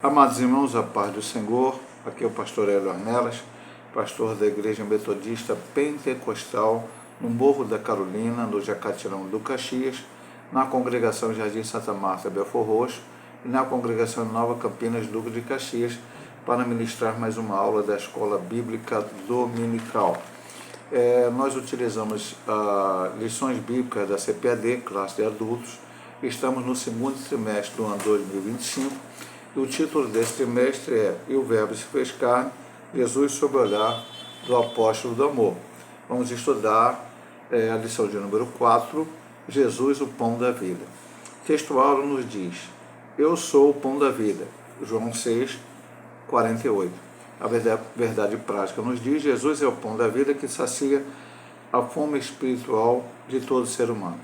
Amados irmãos, a paz do Senhor, aqui é o pastor Hélio Arnelas, pastor da Igreja Metodista Pentecostal, no Morro da Carolina, no Jacatirão do Caxias, na congregação Jardim Santa Marta, Belfor Roxo, e na congregação Nova Campinas, Duque de Caxias, para ministrar mais uma aula da Escola Bíblica Dominical. Nós utilizamos lições bíblicas da CPAD, classe de adultos. Estamos no segundo trimestre do ano 2025 e o título desse trimestre é E o Verbo se fez carne, Jesus sob o olhar do apóstolo do amor. Vamos estudar a lição de número 4, Jesus, o pão da vida. O texto áureo nos diz: Eu sou o pão da vida. João 6, 48. A verdade prática nos diz: Jesus é o pão da vida que sacia a fome espiritual de todo ser humano.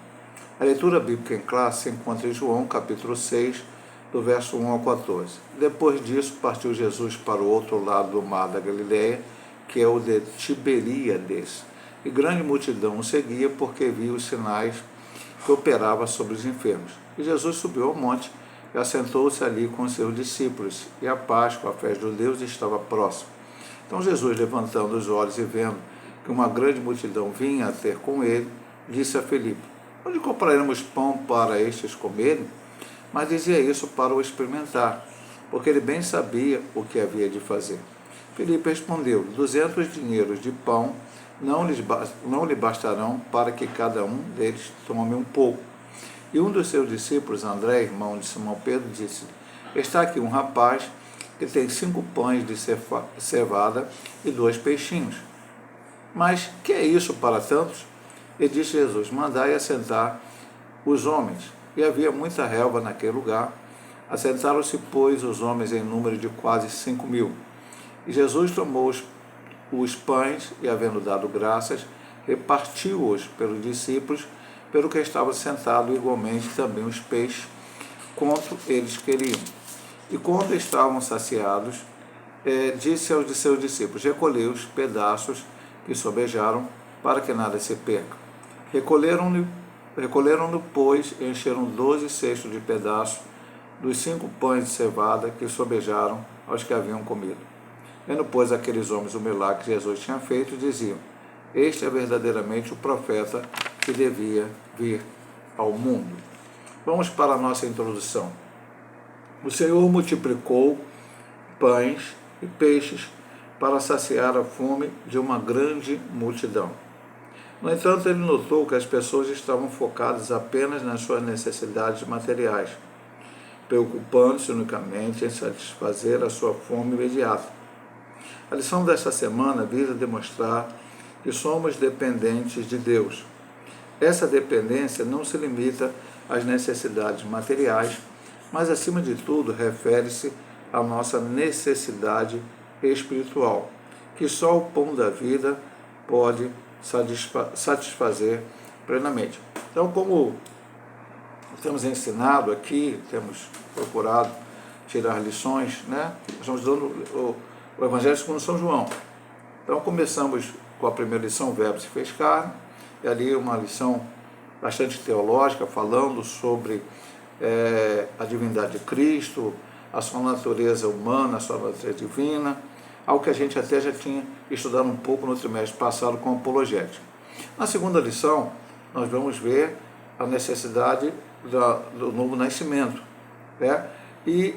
A leitura bíblica em classe se encontra em João, capítulo 6, do verso 1 ao 14. Depois disso, partiu Jesus para o outro lado do mar da Galileia, que é o de Tiberíades, e grande multidão o seguia porque via os sinais que operava sobre os enfermos. E Jesus subiu ao monte e assentou-se ali com os seus discípulos, e a Páscoa, a festa dos Deus, estava próxima. Então Jesus, levantando os olhos e vendo que uma grande multidão vinha a ter com ele, disse a Filipe: Onde compraremos pão para estes comerem? Mas dizia isso para o experimentar, porque ele bem sabia o que havia de fazer. Filipe respondeu: 200 dinheiros de pão não lhe bastarão para que cada um deles tome um pouco. E um dos seus discípulos, André, irmão de Simão Pedro, disse: Está aqui um rapaz que tem 5 pães de cevada e 2 peixinhos. Mas que é isso para tantos? E disse Jesus: Mandai assentar os homens. E havia muita relva naquele lugar. Assentaram-se, pois, os homens em número de quase 5.000. E Jesus tomou os pães e, havendo dado graças, repartiu-os pelos discípulos, pelo que estavam sentados, igualmente também os peixes, quanto eles queriam. E quando estavam saciados, disse aos de seus discípulos: Recolhei os pedaços que sobejaram, para que nada se perca. Recolheram-no, pois, e encheram 12 cestos de pedaços dos 5 pães de cevada que sobejaram aos que haviam comido. Vendo, pois, aqueles homens o milagre que Jesus tinha feito, diziam: Este é verdadeiramente o profeta que devia vir ao mundo. Vamos para a nossa introdução. O Senhor multiplicou pães e peixes para saciar a fome de uma grande multidão. No entanto, ele notou que as pessoas estavam focadas apenas nas suas necessidades materiais, preocupando-se unicamente em satisfazer a sua fome imediata. A lição desta semana visa demonstrar que somos dependentes de Deus. Essa dependência não se limita às necessidades materiais, mas, acima de tudo, refere-se à nossa necessidade espiritual, que só o pão da vida pode satisfazer plenamente. Então, como temos ensinado aqui, temos procurado tirar lições, estamos dando o Evangelho segundo São João. Então, começamos com a primeira lição, o Verbo se fez carne, e ali uma lição bastante teológica, falando sobre a divindade de Cristo, a sua natureza humana, a sua natureza divina, algo que a gente até já tinha estudado um pouco no trimestre passado com apologética. Na segunda lição, nós vamos ver a necessidade do novo nascimento. E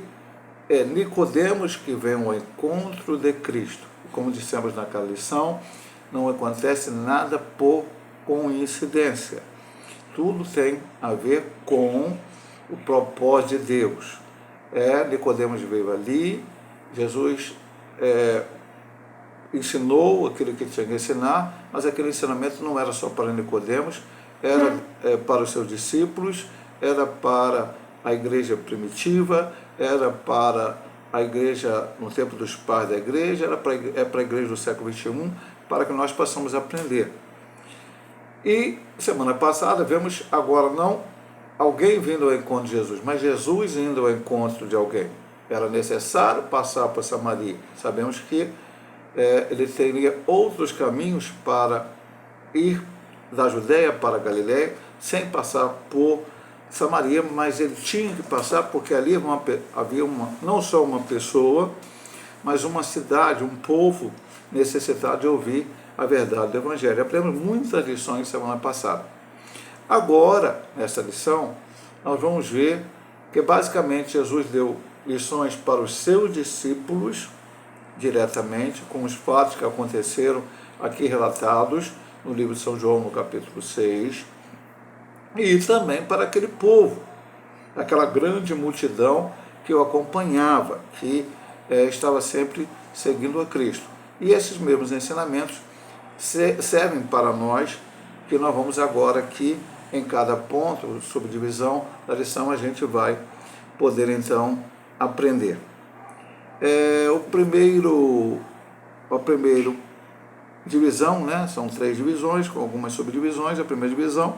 Nicodemos que vem ao encontro de Cristo. Como dissemos naquela lição, não acontece nada por coincidência. Tudo tem a ver com o propósito de Deus. Nicodemos veio ali, Jesus ensinou aquilo que tinha que ensinar, mas aquele ensinamento não era só para Nicodemos, era para os seus discípulos, era para a igreja primitiva, era para a igreja no tempo dos pais da igreja, é para a igreja do século XXI, para que nós possamos aprender. E semana passada vemos agora não alguém vindo ao encontro de Jesus, mas Jesus indo ao encontro de alguém. Era necessário passar por Samaria. Sabemos que ele teria outros caminhos para ir da Judéia para a Galiléia, sem passar por Samaria, mas ele tinha que passar porque ali havia não só uma pessoa, mas uma cidade, um povo necessitado de ouvir a verdade do Evangelho. Aprendemos muitas lições semana passada. Agora, nessa lição, nós vamos ver que basicamente Jesus deu lições para os seus discípulos diretamente, com os fatos que aconteceram aqui relatados no livro de São João, no capítulo 6, e também para aquele povo, aquela grande multidão que o acompanhava, que estava sempre seguindo a Cristo. E esses mesmos ensinamentos servem para nós, que nós vamos agora aqui, em cada ponto, subdivisão da lição, a gente vai poder então aprender. A primeira divisão, né, são 3 divisões, com algumas subdivisões. A primeira divisão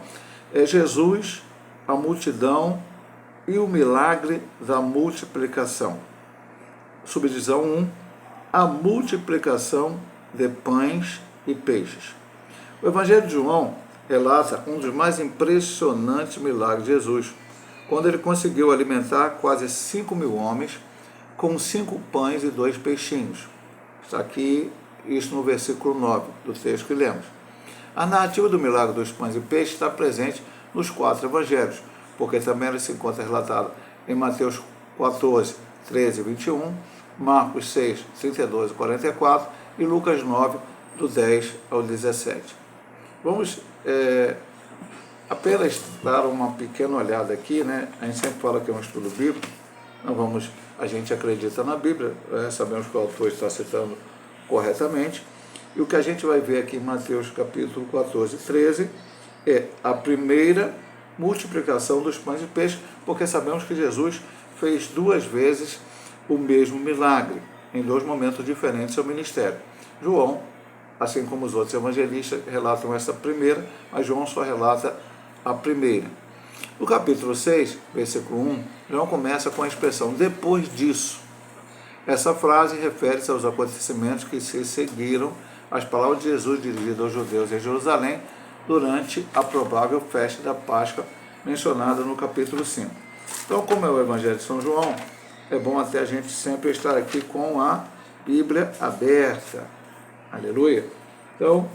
é Jesus, a multidão e o milagre da multiplicação. Subdivisão 1, a multiplicação de pães e peixes. O Evangelho de João relata um dos mais impressionantes milagres de Jesus, quando ele conseguiu alimentar quase 5.000 homens com 5 pães e 2 peixinhos. Está aqui, isso no versículo 9 do texto que lemos. A narrativa do milagre dos pães e peixes está presente nos 4 evangelhos, porque também ela se encontra relatada em Mateus 14, 13 e 21, Marcos 6, 32 e 44 e Lucas 9, do 10 ao 17. Vamos apenas dar uma pequena olhada aqui, né? A gente sempre fala que é um estudo bíblico, a gente acredita na Bíblia, sabemos que o autor está citando corretamente, e o que a gente vai ver aqui em Mateus capítulo 14 e 13 é a primeira multiplicação dos pães e peixes, porque sabemos que Jesus fez 2 vezes o mesmo milagre, em 2 momentos diferentes do seu ministério. João, assim como os outros evangelistas, relatam essa primeira, mas João só relata a primeira. No capítulo 6, versículo 1, João começa com a expressão depois disso. Essa frase refere-se aos acontecimentos que se seguiram às palavras de Jesus dirigidas aos judeus em Jerusalém durante a provável festa da Páscoa mencionada no capítulo 5. Então, como é o Evangelho de São João, é bom até a gente sempre estar aqui com a Bíblia aberta. Aleluia! Então,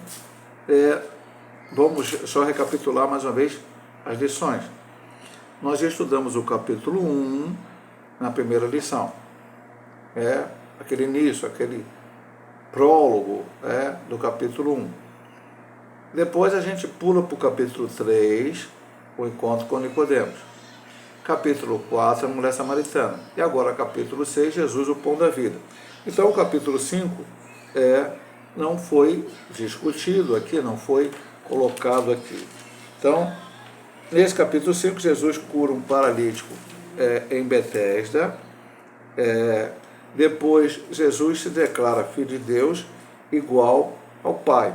vamos só recapitular mais uma vez as lições. Nós já estudamos o capítulo 1 na primeira lição. Aquele início, aquele prólogo do capítulo 1. Depois a gente pula para o capítulo 3, o encontro com Nicodemos. Capítulo 4, a mulher samaritana. E agora, capítulo 6, Jesus, o pão da vida. Então, o capítulo 5 não foi discutido aqui, não foi colocado aqui. Então, nesse capítulo 5, Jesus cura um paralítico em Betesda. Depois, Jesus se declara filho de Deus igual ao Pai.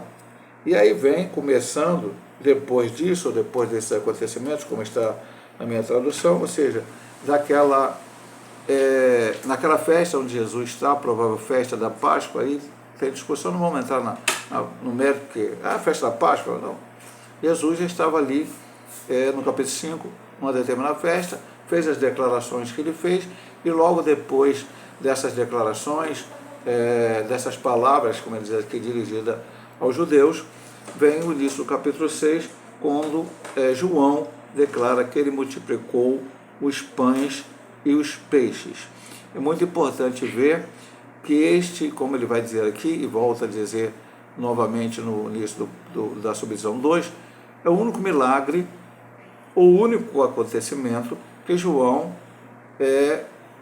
E aí vem, começando, depois disso, ou depois desses acontecimentos, como está na minha tradução, ou seja, naquela festa onde Jesus está, a provável festa da Páscoa, aí tem discussão, não vamos entrar no mérito, que a festa da Páscoa, não. Jesus já estava ali, no capítulo 5, numa determinada festa, fez as declarações que ele fez, e logo depois dessas declarações, dessas palavras, como ele diz aqui, dirigida aos judeus, vem o início do capítulo 6, quando João declara que ele multiplicou os pães e os peixes. É muito importante ver que como ele vai dizer aqui, e volta a dizer novamente no início da subdivisão 2, é o único milagre, o único acontecimento que João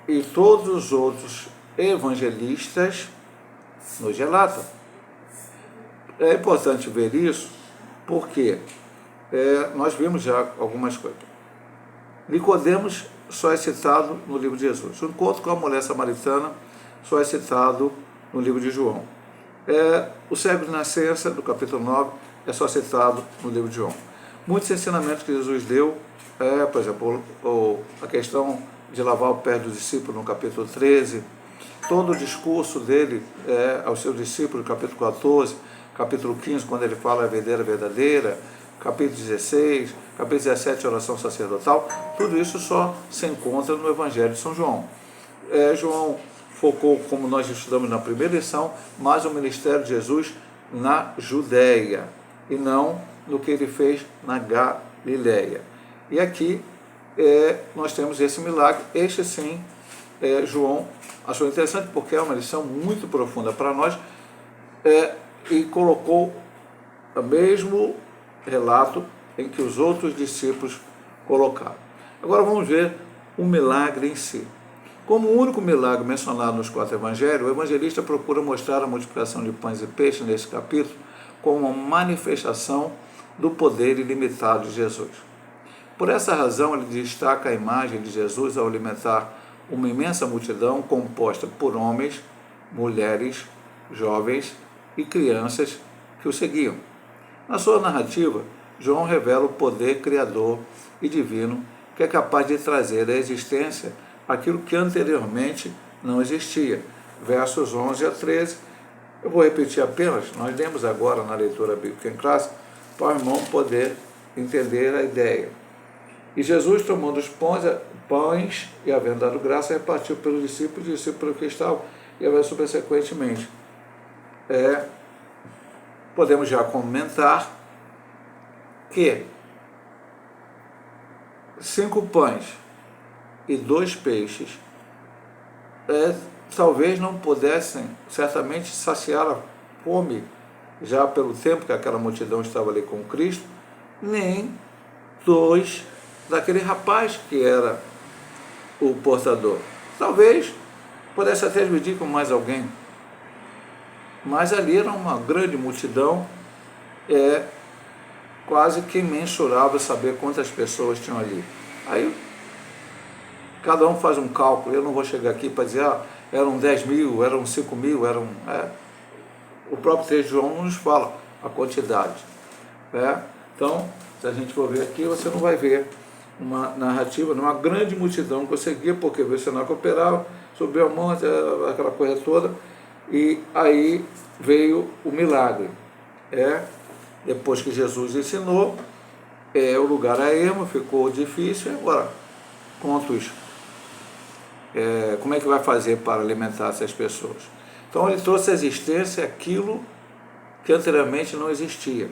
e todos os outros evangelistas nos relatam. É importante ver isso porque nós vimos já algumas coisas. Nicodemos só é citado no livro de Jesus. O encontro com a mulher samaritana só é citado no livro de João. O cego de nascença, do capítulo 9, é só citado no livro de João. Muitos ensinamentos que Jesus deu, por exemplo, a questão de lavar o pé dos discípulos no capítulo 13, todo o discurso dele aos seus discípulos, no capítulo 14, capítulo 15, quando ele fala a videira verdadeira, capítulo 16, capítulo 17, oração sacerdotal, tudo isso só se encontra no Evangelho de São João. João focou, como nós estudamos na primeira lição, mais o ministério de Jesus na Judéia e não no que ele fez na Galiléia. E aqui nós temos esse milagre. Este sim, João achou interessante porque é uma lição muito profunda para nós, e colocou o mesmo relato em que os outros discípulos colocaram. Agora vamos ver o milagre em si. Como o único milagre mencionado nos 4 evangelhos, o evangelista procura mostrar a multiplicação de pães e peixes nesse capítulo como uma manifestação do poder ilimitado de Jesus. Por essa razão, ele destaca a imagem de Jesus ao alimentar uma imensa multidão composta por homens, mulheres, jovens e crianças que o seguiam. Na sua narrativa, João revela o poder criador e divino que é capaz de trazer à existência aquilo que anteriormente não existia. Versos 11 a 13. Eu vou repetir apenas, nós lemos agora na leitura bíblica em classe, para o irmão poder entender a ideia. E Jesus, tomando os pães e havendo dado graça, repartiu pelos discípulos, e os discípulos que estavam, e havia subsequentemente. Podemos já comentar que 5 pães e 2 peixes talvez não pudessem certamente saciar a fome, já pelo tempo que aquela multidão estava ali com Cristo, nem 2 daquele rapaz que era o portador. Talvez pudesse até dividir com mais alguém, mas ali era uma grande multidão, quase que imensurável saber quantas pessoas tinham ali. Aí cada um faz um cálculo. Eu não vou chegar aqui para dizer, eram 10 mil, eram 5 mil, eram... O próprio texto de João não nos fala a quantidade. Então, se a gente for ver aqui, você não vai ver uma narrativa, numa grande multidão que eu seguia, porque o cenário operava, subiu a monte, aquela coisa toda, e aí veio o milagre. Depois que Jesus ensinou, o lugar a ermo, ficou difícil, e agora, como é que vai fazer para alimentar essas pessoas? Então ele trouxe à existência aquilo que anteriormente não existia.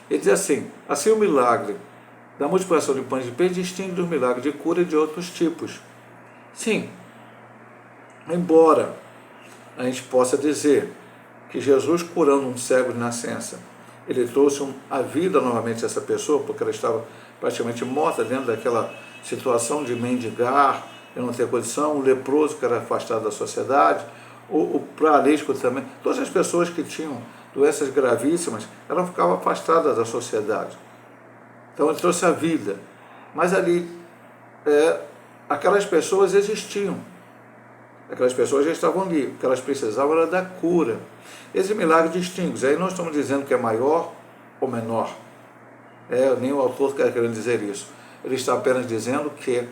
Ele diz assim o milagre da multiplicação de pães e peixes distingue dos milagres de cura de outros tipos. Sim, embora a gente possa dizer que Jesus, curando um cego de nascença, ele trouxe a vida novamente a essa pessoa, porque ela estava praticamente morta dentro daquela situação de mendigar, de não ter condição, o leproso que era afastado da sociedade, o paralítico também, todas as pessoas que tinham doenças gravíssimas, elas ficavam afastadas da sociedade. Então ele trouxe a vida, mas ali aquelas pessoas existiam, aquelas pessoas já estavam ali, o que elas precisavam era da cura. Esse milagre distingue, aí não estamos dizendo que é maior ou menor, nem o autor está querendo dizer isso, ele está apenas dizendo que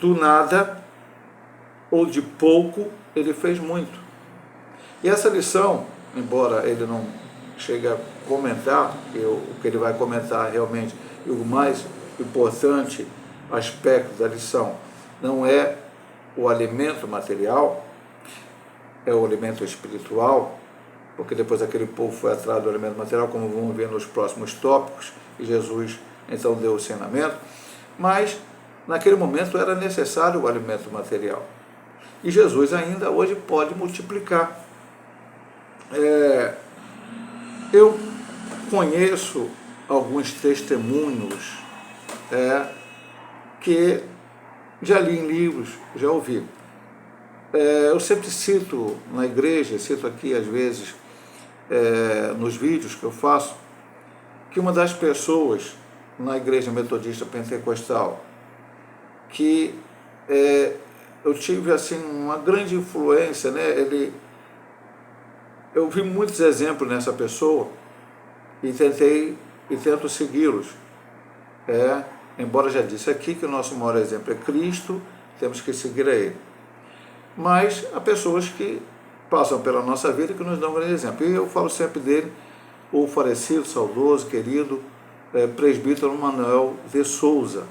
do nada ou de pouco ele fez muito. E essa lição, embora ele não chegue a comentar, o que ele vai comentar realmente, e o mais importante aspecto da lição não é o alimento material, é o alimento espiritual, porque depois aquele povo foi atrás do alimento material, como vamos ver nos próximos tópicos, e Jesus então deu o ensinamento, mas naquele momento era necessário o alimento material. E Jesus ainda hoje pode multiplicar. Eu conheço alguns testemunhos que já li em livros, já ouvi. Eu sempre cito na igreja, cito aqui às vezes nos vídeos que eu faço, que uma das pessoas na igreja metodista pentecostal que eu tive assim uma grande influência, eu vi muitos exemplos nessa pessoa e tento segui-los. Embora já disse aqui que o nosso maior exemplo é Cristo, temos que seguir a Ele. Mas há pessoas que passam pela nossa vida que nos dão um grande exemplo. E eu falo sempre dele, o falecido, saudoso, querido presbítero Manuel de Souza.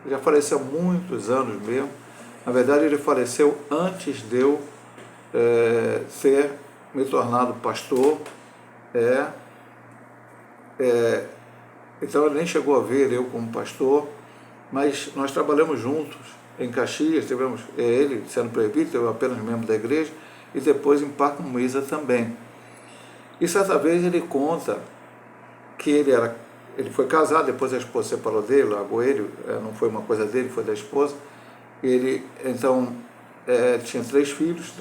Ele já faleceu há muitos anos mesmo. Na verdade, ele faleceu antes de eu ser me tornado pastor. Então ele nem chegou a ver eu como pastor, mas nós trabalhamos juntos em Caxias, tivemos ele sendo presbítero, eu apenas membro da igreja, e depois em Parque Muíza também. E certa vez ele conta que ele foi casado, depois a esposa separou dele, largou ele, não foi uma coisa dele, foi da esposa. Ele, então, tinha três filhos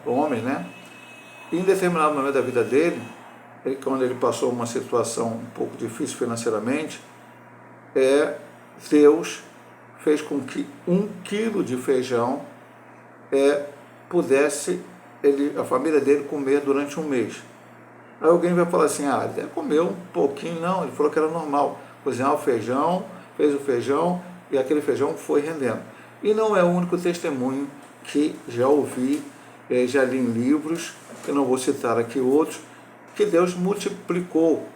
homens, né? E em determinado momento da vida dele, quando ele passou uma situação um pouco difícil financeiramente, Deus fez com que 1 quilo de feijão pudesse a família dele comer durante um mês. Aí alguém vai falar assim, ele comeu um pouquinho. Não, ele falou que era normal cozinhar o feijão, fez o feijão e aquele feijão foi rendendo. E não é o único testemunho que já ouvi, já li em livros, que não vou citar aqui outros, que Deus multiplicou.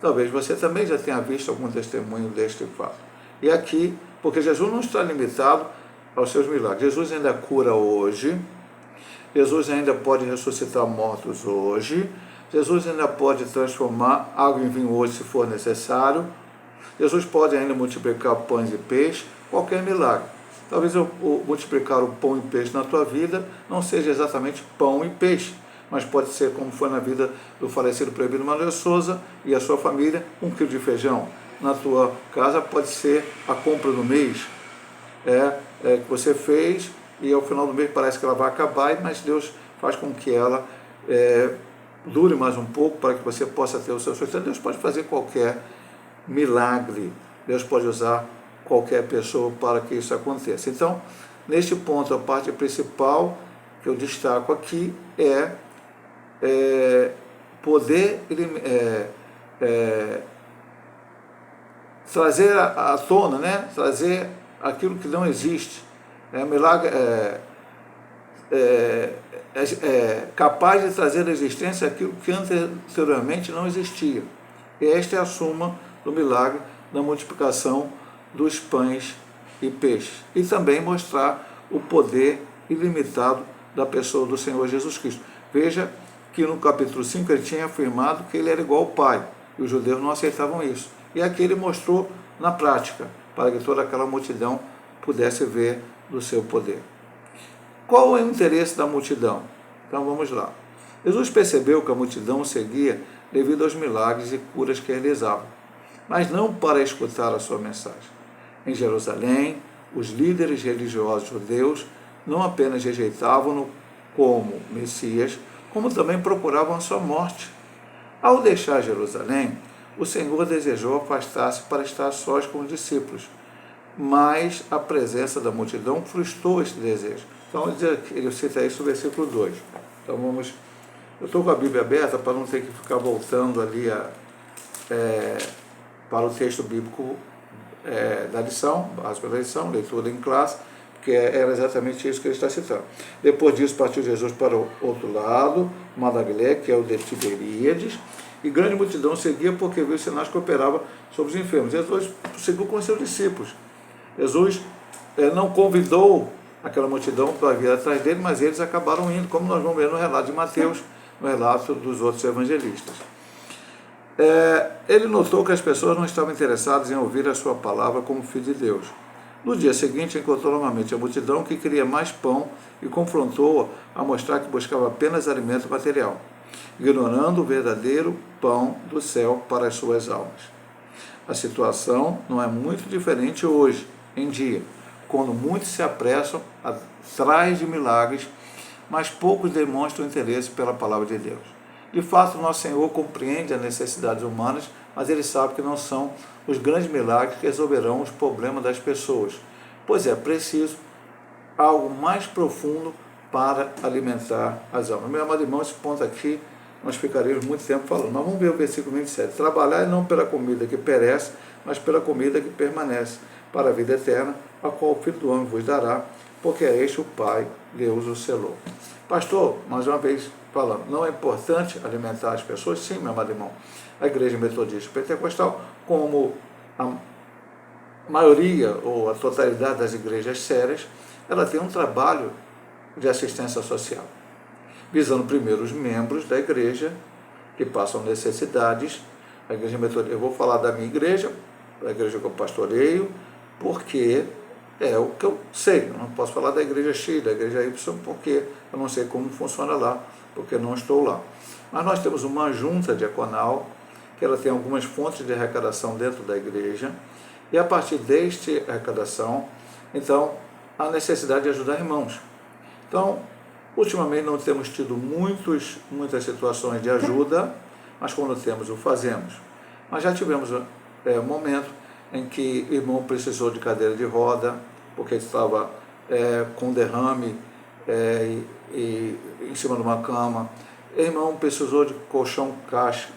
Talvez você também já tenha visto algum testemunho deste fato. E aqui, porque Jesus não está limitado aos seus milagres. Jesus ainda cura hoje, Jesus ainda pode ressuscitar mortos hoje, Jesus ainda pode transformar água em vinho hoje se for necessário, Jesus pode ainda multiplicar pães e peixes, qualquer milagre. Talvez eu multiplicar o pão e peixe na tua vida não seja exatamente pão e peixe, mas pode ser como foi na vida do falecido presbítero Manuel Souza e a sua família, 1 quilo de feijão. Na tua casa pode ser a compra do mês, que você fez e ao final do mês parece que ela vai acabar, mas Deus faz com que ela dure mais um pouco para que você possa ter o seu sustento. Deus pode fazer qualquer milagre, Deus pode usar qualquer pessoa para que isso aconteça. Então, neste ponto, a parte principal que eu destaco aqui poder trazer à tona, né? Trazer aquilo que não existe. Milagre capaz de trazer à existência aquilo que anteriormente não existia. E esta é a suma do milagre da multiplicação dos pães e peixes. E também mostrar o poder ilimitado da pessoa do Senhor Jesus Cristo. Veja que no capítulo 5 ele tinha afirmado que ele era igual ao Pai, e os judeus não aceitavam isso. E aqui ele mostrou na prática, para que toda aquela multidão pudesse ver do seu poder. Qual é o interesse da multidão? Então vamos lá. Jesus percebeu que a multidão o seguia devido aos milagres e curas que realizava, mas não para escutar a sua mensagem. Em Jerusalém, os líderes religiosos judeus não apenas rejeitavam-no como Messias, como também procuravam a sua morte. Ao deixar Jerusalém, o Senhor desejou afastar-se para estar sós com os discípulos, mas a presença da multidão frustrou este desejo. Então ele cita isso no versículo 2. Então vamos... Eu estou com a Bíblia aberta para não ter que ficar voltando ali para o texto bíblico da lição, básico da lição, leitura em classe, que era exatamente isso que ele está citando. Depois disso, partiu Jesus para o outro lado, Mar da Galileia, que é o de Tiberíades, e grande multidão seguia porque viu os sinais que operavam sobre os enfermos. Jesus seguiu com os seus discípulos. Jesus não convidou aquela multidão para vir atrás dele, mas eles acabaram indo, como nós vamos ver no relato de Mateus, no relato dos outros evangelistas. Ele notou que as pessoas não estavam interessadas em ouvir a sua palavra como filho de Deus. No dia seguinte, encontrou novamente a multidão que queria mais pão e confrontou-a a mostrar que buscava apenas alimento material, ignorando o verdadeiro pão do céu para as suas almas. A situação não é muito diferente hoje, em dia, quando muitos se apressam atrás de milagres, mas poucos demonstram interesse pela palavra de Deus. De fato, nosso Senhor compreende as necessidades humanas, mas Ele sabe que não são os grandes milagres que resolverão os problemas das pessoas, pois é preciso algo mais profundo para alimentar as almas. Meu amado irmão, esse ponto aqui nós ficaríamos muito tempo falando, mas vamos ver o versículo 27. Trabalhai não pela comida que perece, mas pela comida que permanece, para a vida eterna, a qual o Filho do Homem vos dará, porque é este o Pai, Deus o selou. Pastor, mais uma vez falando, não é importante alimentar as pessoas? Sim, meu amado irmão. A Igreja Metodista Pentecostal como a maioria ou a totalidade das igrejas sérias, ela tem um trabalho de assistência social, visando primeiro os membros da igreja que passam necessidades. A igreja metodista, eu vou falar da minha igreja, da igreja que eu pastoreio, porque é o que eu sei. Eu não posso falar da igreja X, da igreja Y, porque eu não sei como funciona lá, porque não estou lá. Mas nós temos uma junta diaconal, que ela tem algumas fontes de arrecadação dentro da igreja, e a partir deste arrecadação, então, a necessidade de ajudar irmãos. Então, ultimamente não temos tido muitas situações de ajuda, mas quando temos, o fazemos. Mas já tivemos um momento em que o irmão precisou de cadeira de roda, porque estava com derrame em cima de uma cama. O irmão precisou de colchão casca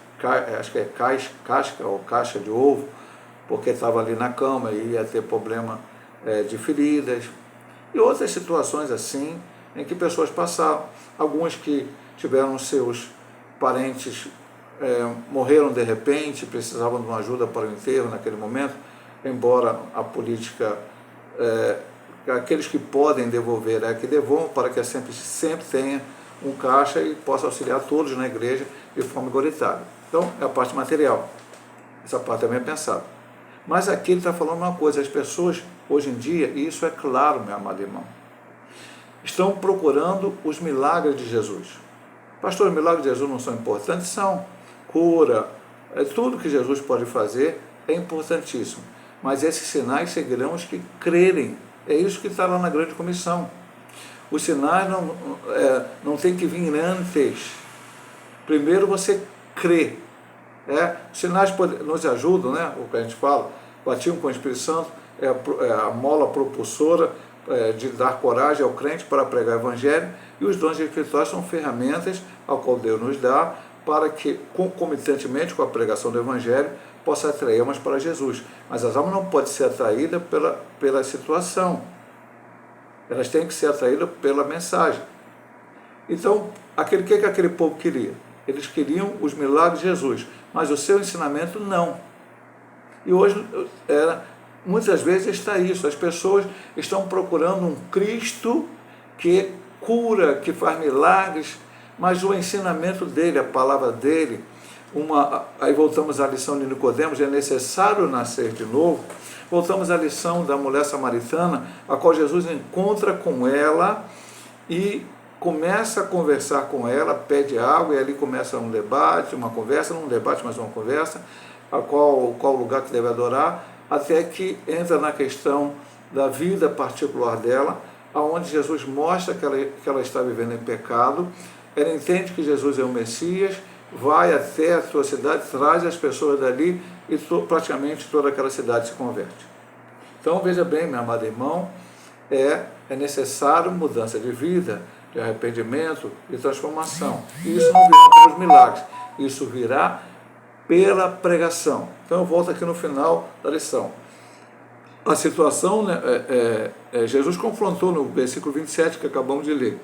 ou caixa de ovo, porque estava ali na cama e ia ter problema de feridas. E outras situações assim, em que pessoas passaram. Alguns que tiveram seus parentes, morreram de repente, precisavam de uma ajuda para o enterro naquele momento, embora a política, aqueles que podem devolver, que devolvam, para que sempre tenha um caixa e possa auxiliar todos na igreja de forma igualitária. Então, é a parte material. Essa parte também é pensada. Mas aqui ele está falando uma coisa: as pessoas, hoje em dia, e isso é claro, meu amado irmão, estão procurando os milagres de Jesus. Pastor, os milagres de Jesus não são importantes? São. Cura, tudo que Jesus pode fazer é importantíssimo. Mas esses sinais seguirão os que crerem. É isso que está lá na grande comissão. Os sinais não tem que vir antes. Primeiro você crê. Os sinais nos ajudam, o que a gente fala, batiam com o Espírito Santo, a mola propulsora de dar coragem ao crente para pregar o Evangelho, e os dons espirituais são ferramentas ao qual Deus nos dá para que, concomitantemente com a pregação do Evangelho, possa atrair almas para Jesus. Mas as almas não podem ser atraídas pela situação, elas têm que ser atraídas pela mensagem. Então, o que aquele povo queria? Eles queriam os milagres de Jesus, mas o seu ensinamento não. E hoje, muitas vezes está isso, as pessoas estão procurando um Cristo que cura, que faz milagres, mas o ensinamento dele, a palavra dele, aí voltamos à lição de Nicodemos, é necessário nascer de novo. Voltamos à lição da mulher samaritana, a qual Jesus encontra com ela e começa a conversar com ela, pede água, e ali começa um debate, uma conversa, não um debate, mas uma conversa, qual lugar que deve adorar, até que entra na questão da vida particular dela, aonde Jesus mostra que ela está vivendo em pecado. Ela entende que Jesus é o Messias, vai até a sua cidade, traz as pessoas dali e praticamente toda aquela cidade se converte. Então, veja bem, meu amado irmão, é necessário mudança de vida, de arrependimento e transformação. E isso não virá pelos milagres, isso virá pela pregação. Então eu volto aqui no final da lição. A situação, Jesus confrontou no versículo 27 que acabamos de ler.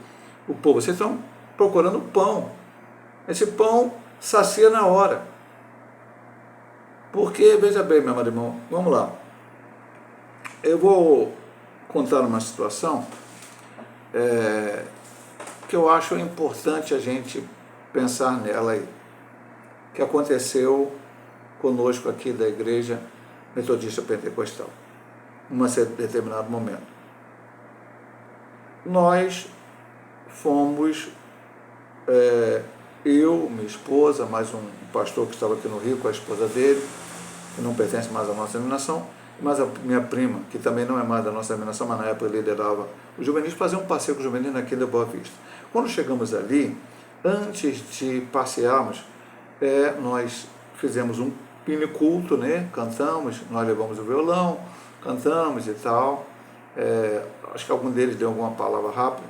O povo, vocês estão procurando pão. Esse pão sacia na hora. Porque, veja bem, meu amado irmão, vamos lá. Eu vou contar uma situação que eu acho importante a gente pensar nela aí, que aconteceu conosco aqui da Igreja Metodista Pentecostal, em um determinado momento. Nós fomos, eu, minha esposa, mais um pastor que estava aqui no Rio com a esposa dele, que não pertence mais à nossa denominação, mas a minha prima, que também não é mais da nossa denominação, mas na época liderava os juvenis, fazia um passeio com os juvenis aqui da Boa Vista. Quando chegamos ali, antes de passearmos, nós fizemos um piniculto, cantamos, nós levamos o violão, cantamos e tal, acho que algum deles deu alguma palavra rápida,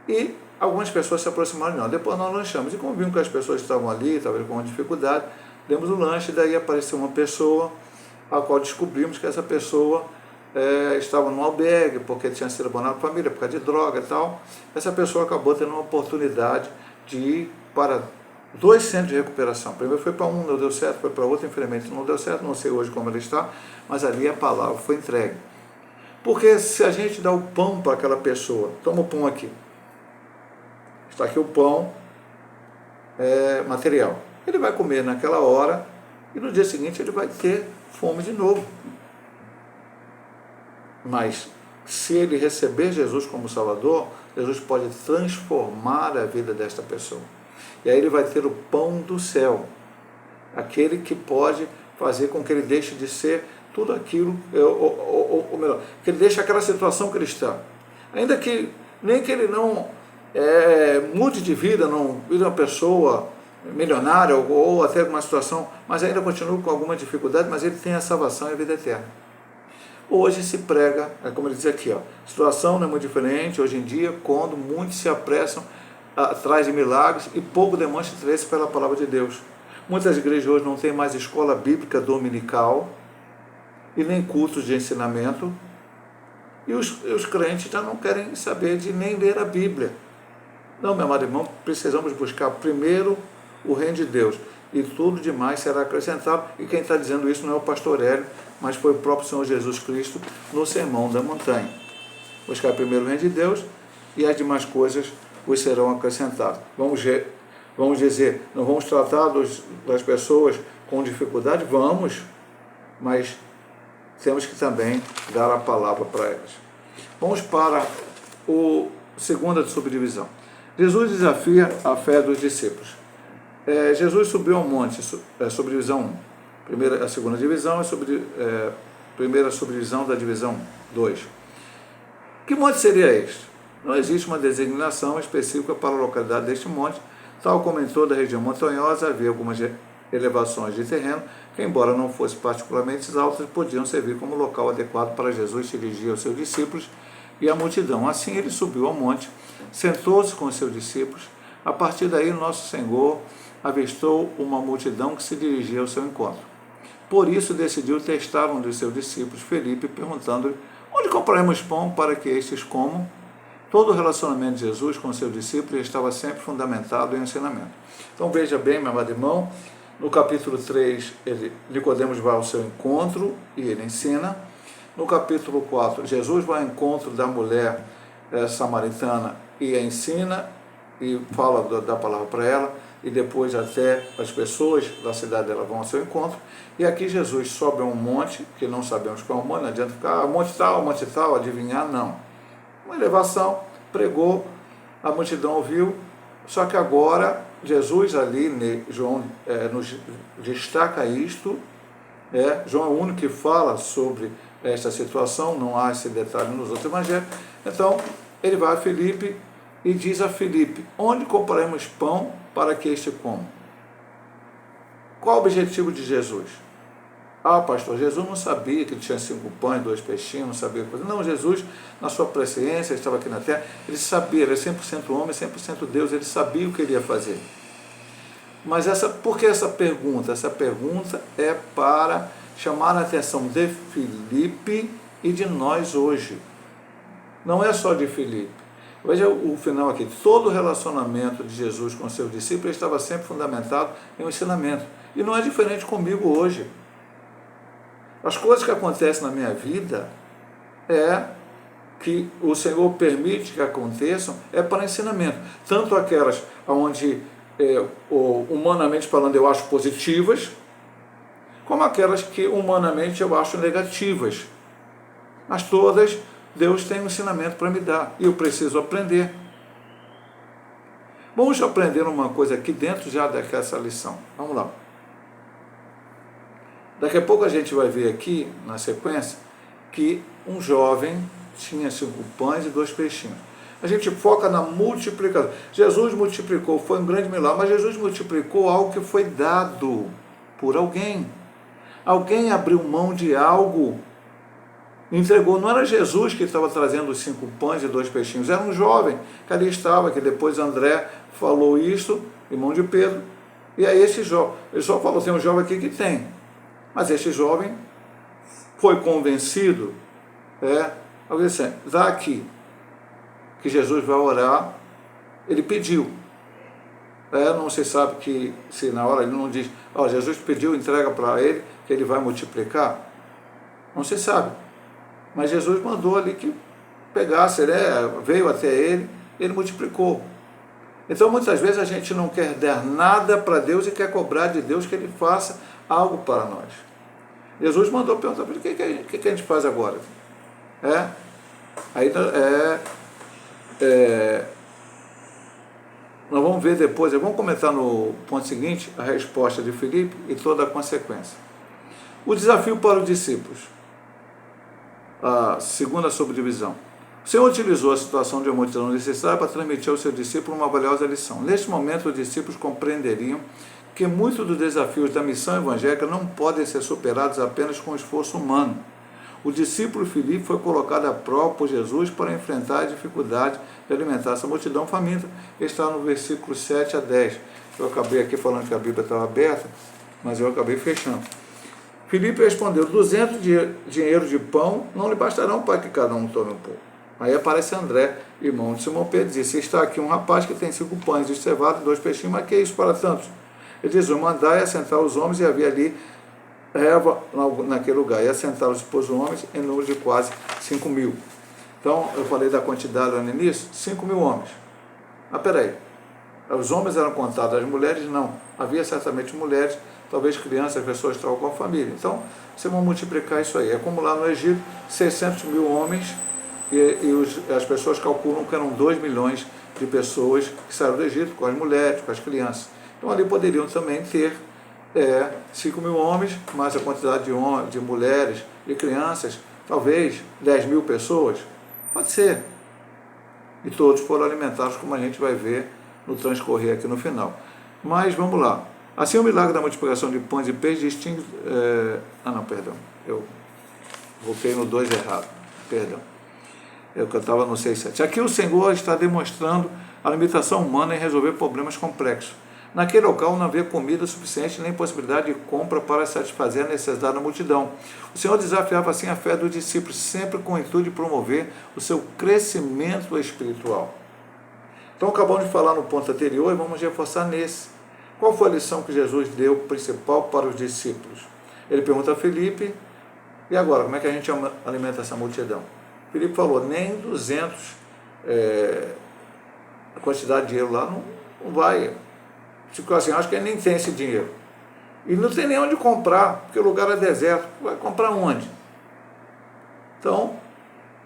e algumas pessoas se aproximaram de nós. Depois nós lanchamos, e como vimos que as pessoas estavam ali, talvez com uma dificuldade, demos o lanche, e daí apareceu uma pessoa, a qual descobrimos que essa pessoa estava num albergue, porque tinha sido abandonado a família, por causa de droga e tal. Essa pessoa acabou tendo uma oportunidade de ir para 2 centros de recuperação. Primeiro foi para um, não deu certo, foi para outro, infelizmente não deu certo, não sei hoje como ele está, mas ali a palavra foi entregue. Porque se a gente dá o pão para aquela pessoa, toma o pão aqui, está aqui o pão material, ele vai comer naquela hora e no dia seguinte ele vai ter fome de novo. Mas se ele receber Jesus como Salvador, Jesus pode transformar a vida desta pessoa. E aí ele vai ter o pão do céu, aquele que pode fazer com que ele deixe de ser tudo aquilo, ou melhor, que ele deixe aquela situação cristã. Ainda que, nem que ele não mude de vida, não vire uma pessoa milionária ou até uma situação, mas ainda continue com alguma dificuldade, mas ele tem a salvação e a vida eterna. Hoje se prega, como ele diz aqui, a situação não é muito diferente hoje em dia, quando muitos se apressam atrás de milagres e pouco demonstram interesse pela palavra de Deus. Muitas igrejas hoje não têm mais escola bíblica dominical e nem cursos de ensinamento, e os crentes já não querem saber de nem ler a Bíblia. Não, meu amado irmão, precisamos buscar primeiro o reino de Deus, e tudo demais será acrescentado. E quem está dizendo isso não é o pastor Hélio, mas foi o próprio Senhor Jesus Cristo no Sermão da Montanha. Buscar primeiro o reino de Deus e as demais coisas os serão acrescentadas. Vamos dizer, não vamos tratar das pessoas com dificuldade? Vamos, mas temos que também dar a palavra para elas. Vamos para a segunda subdivisão. Jesus desafia a fé dos discípulos. Jesus subiu ao monte, subdivisão 1. A segunda divisão é primeira subdivisão da divisão 2. Que monte seria este? Não existe uma designação específica para a localidade deste monte, tal como em toda a região montanhosa havia algumas elevações de terreno que, embora não fossem particularmente altas, podiam servir como local adequado para Jesus se dirigir aos seus discípulos e à multidão. Assim ele subiu ao monte, sentou-se com os seus discípulos. A partir daí, nosso Senhor avistou uma multidão que se dirigia ao seu encontro. Por isso decidiu testar um dos seus discípulos, Felipe, perguntando-lhe: onde compraremos pão para que estes comam? Todo o relacionamento de Jesus com seus discípulos estava sempre fundamentado em ensinamento. Então veja bem, meu amado irmão, no capítulo 3, Nicodemos vai ao seu encontro e ele ensina. No capítulo 4, Jesus vai ao encontro da mulher samaritana e a ensina e fala da palavra para ela, e depois até as pessoas da cidade dela vão ao seu encontro. E aqui Jesus sobe a um monte, que não sabemos qual é o monte, não adianta ficar monte tal, adivinhar, não. Uma elevação, pregou, a multidão ouviu, só que agora Jesus ali, João nos destaca isto, João é o único que fala sobre esta situação, não há esse detalhe nos outros evangelhos. Então ele vai a Filipe e diz a Filipe: onde compraremos pão para que este coma? Qual o objetivo de Jesus? Pastor, Jesus não sabia que ele tinha 5 pães, 2 peixinhos, não sabia coisa. Não, Jesus, na sua presciência, estava aqui na terra, ele sabia, ele é 100% homem, 100% Deus, ele sabia o que ele ia fazer. Mas por que essa pergunta? Essa pergunta é para chamar a atenção de Filipe e de nós hoje. Não é só de Filipe. Veja o final aqui. Todo o relacionamento de Jesus com seus discípulos estava sempre fundamentado em um ensinamento. E não é diferente comigo hoje. As coisas que acontecem na minha vida que o Senhor permite que aconteçam para ensinamento. Tanto aquelas onde, humanamente falando, eu acho positivas, como aquelas que humanamente eu acho negativas. Mas todas, Deus tem um ensinamento para me dar e eu preciso aprender. Vamos aprender uma coisa aqui dentro já dessa lição. Vamos lá. Daqui a pouco a gente vai ver aqui, na sequência, que um jovem tinha 5 pães e 2 peixinhos. A gente foca na multiplicação. Jesus multiplicou, foi um grande milagre, mas Jesus multiplicou algo que foi dado por alguém. Alguém abriu mão de algo, entregou. Não era Jesus que estava trazendo os 5 pães e 2 peixinhos, era um jovem que ali estava, que depois André falou isso, irmão de Pedro, e aí esse jovem, ele só falou, tem um jovem aqui que tem. Mas este jovem foi convencido, assim, dá aqui, que Jesus vai orar, ele pediu. Não se sabe que, se na hora ele não diz, Jesus pediu entrega para ele, que ele vai multiplicar, não se sabe. Mas Jesus mandou ali que pegasse, veio até ele, ele multiplicou. Então muitas vezes a gente não quer dar nada para Deus e quer cobrar de Deus que ele faça algo para nós. Jesus mandou perguntar para ele, o que a gente faz agora? Nós vamos ver depois, vamos comentar no ponto seguinte a resposta de Filipe e toda a consequência. O desafio para os discípulos, a segunda subdivisão. O Senhor utilizou a situação de uma multidão necessária para transmitir aos seus discípulos uma valiosa lição. Neste momento, os discípulos compreenderiam que muitos dos desafios da missão evangélica não podem ser superados apenas com esforço humano. O discípulo Filipe foi colocado à prova por Jesus para enfrentar a dificuldade de alimentar essa multidão faminta. Está no versículo 7 a 10. Eu acabei aqui falando que a Bíblia estava aberta, mas eu acabei fechando. Filipe respondeu, 200 dinheiros de pão não lhe bastarão para que cada um tome um pouco. Aí aparece André, irmão de Simão Pedro, e disse, está aqui um rapaz que tem 5 pães de cevada e 2 peixinhos, mas que é isso para tantos? Ele diz, mandai assentar os homens, e havia ali erva naquele lugar, e assentaram-se os homens em número de quase 5.000. Então, eu falei da quantidade lá no início, 5.000 homens. Peraí, os homens eram contados, as mulheres não. Havia certamente mulheres, talvez crianças, pessoas que estavam com a família. Então, você vai multiplicar isso aí. É como lá no Egito, 600.000 homens, as pessoas calculam que eram 2 milhões de pessoas que saíram do Egito, com as mulheres, com as crianças. Então, ali poderiam também ter 5.000 homens, mais a quantidade de mulheres e crianças, talvez 10.000 pessoas, pode ser. E todos foram alimentados, como a gente vai ver no transcorrer aqui no final. Mas vamos lá. Assim o milagre da multiplicação de pães e peixes distingue... eu voltei no 2 errado, perdão. Eu estava no 6,7. Aqui o Senhor está demonstrando a limitação humana em resolver problemas complexos. Naquele local não havia comida suficiente nem possibilidade de compra para satisfazer a necessidade da multidão. O Senhor desafiava assim a fé dos discípulos, sempre com o intuito de promover o seu crescimento espiritual. Então acabamos de falar no ponto anterior e vamos reforçar nesse. Qual foi a lição que Jesus deu principal para os discípulos? Ele pergunta a Filipe, e agora, como é que a gente alimenta essa multidão? Filipe falou, nem 200, a quantidade de dinheiro lá não vai. Tipo assim, acho que ele nem tem esse dinheiro. E não tem nem onde comprar, porque o lugar é deserto. Vai comprar onde? Então,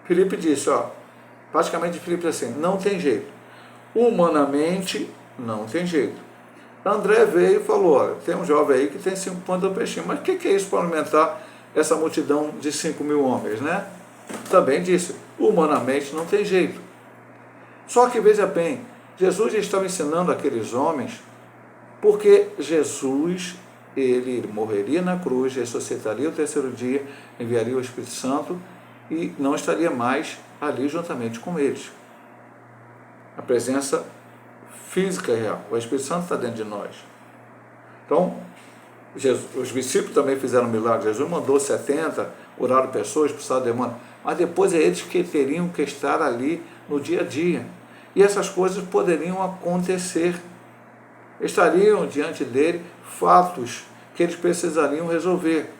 Filipe disse, praticamente Filipe disse assim, não tem jeito. Humanamente, não tem jeito. André veio e falou, tem um jovem aí que tem 5 pães de peixinho, mas o que é isso para alimentar essa multidão de 5.000 homens, né? Também disse, humanamente não tem jeito. Só que, veja bem, Jesus estava ensinando aqueles homens, porque Jesus, ele morreria na cruz, ressuscitaria o 3º dia, enviaria o Espírito Santo e não estaria mais ali juntamente com eles. A presença física é real, o Espírito Santo está dentro de nós. Então, os discípulos também fizeram milagres. Jesus mandou 70, curaram pessoas, expulsaram demônios, mas depois é eles que teriam que estar ali no dia a dia. E essas coisas poderiam acontecer. Estariam diante dele fatos que eles precisariam resolver.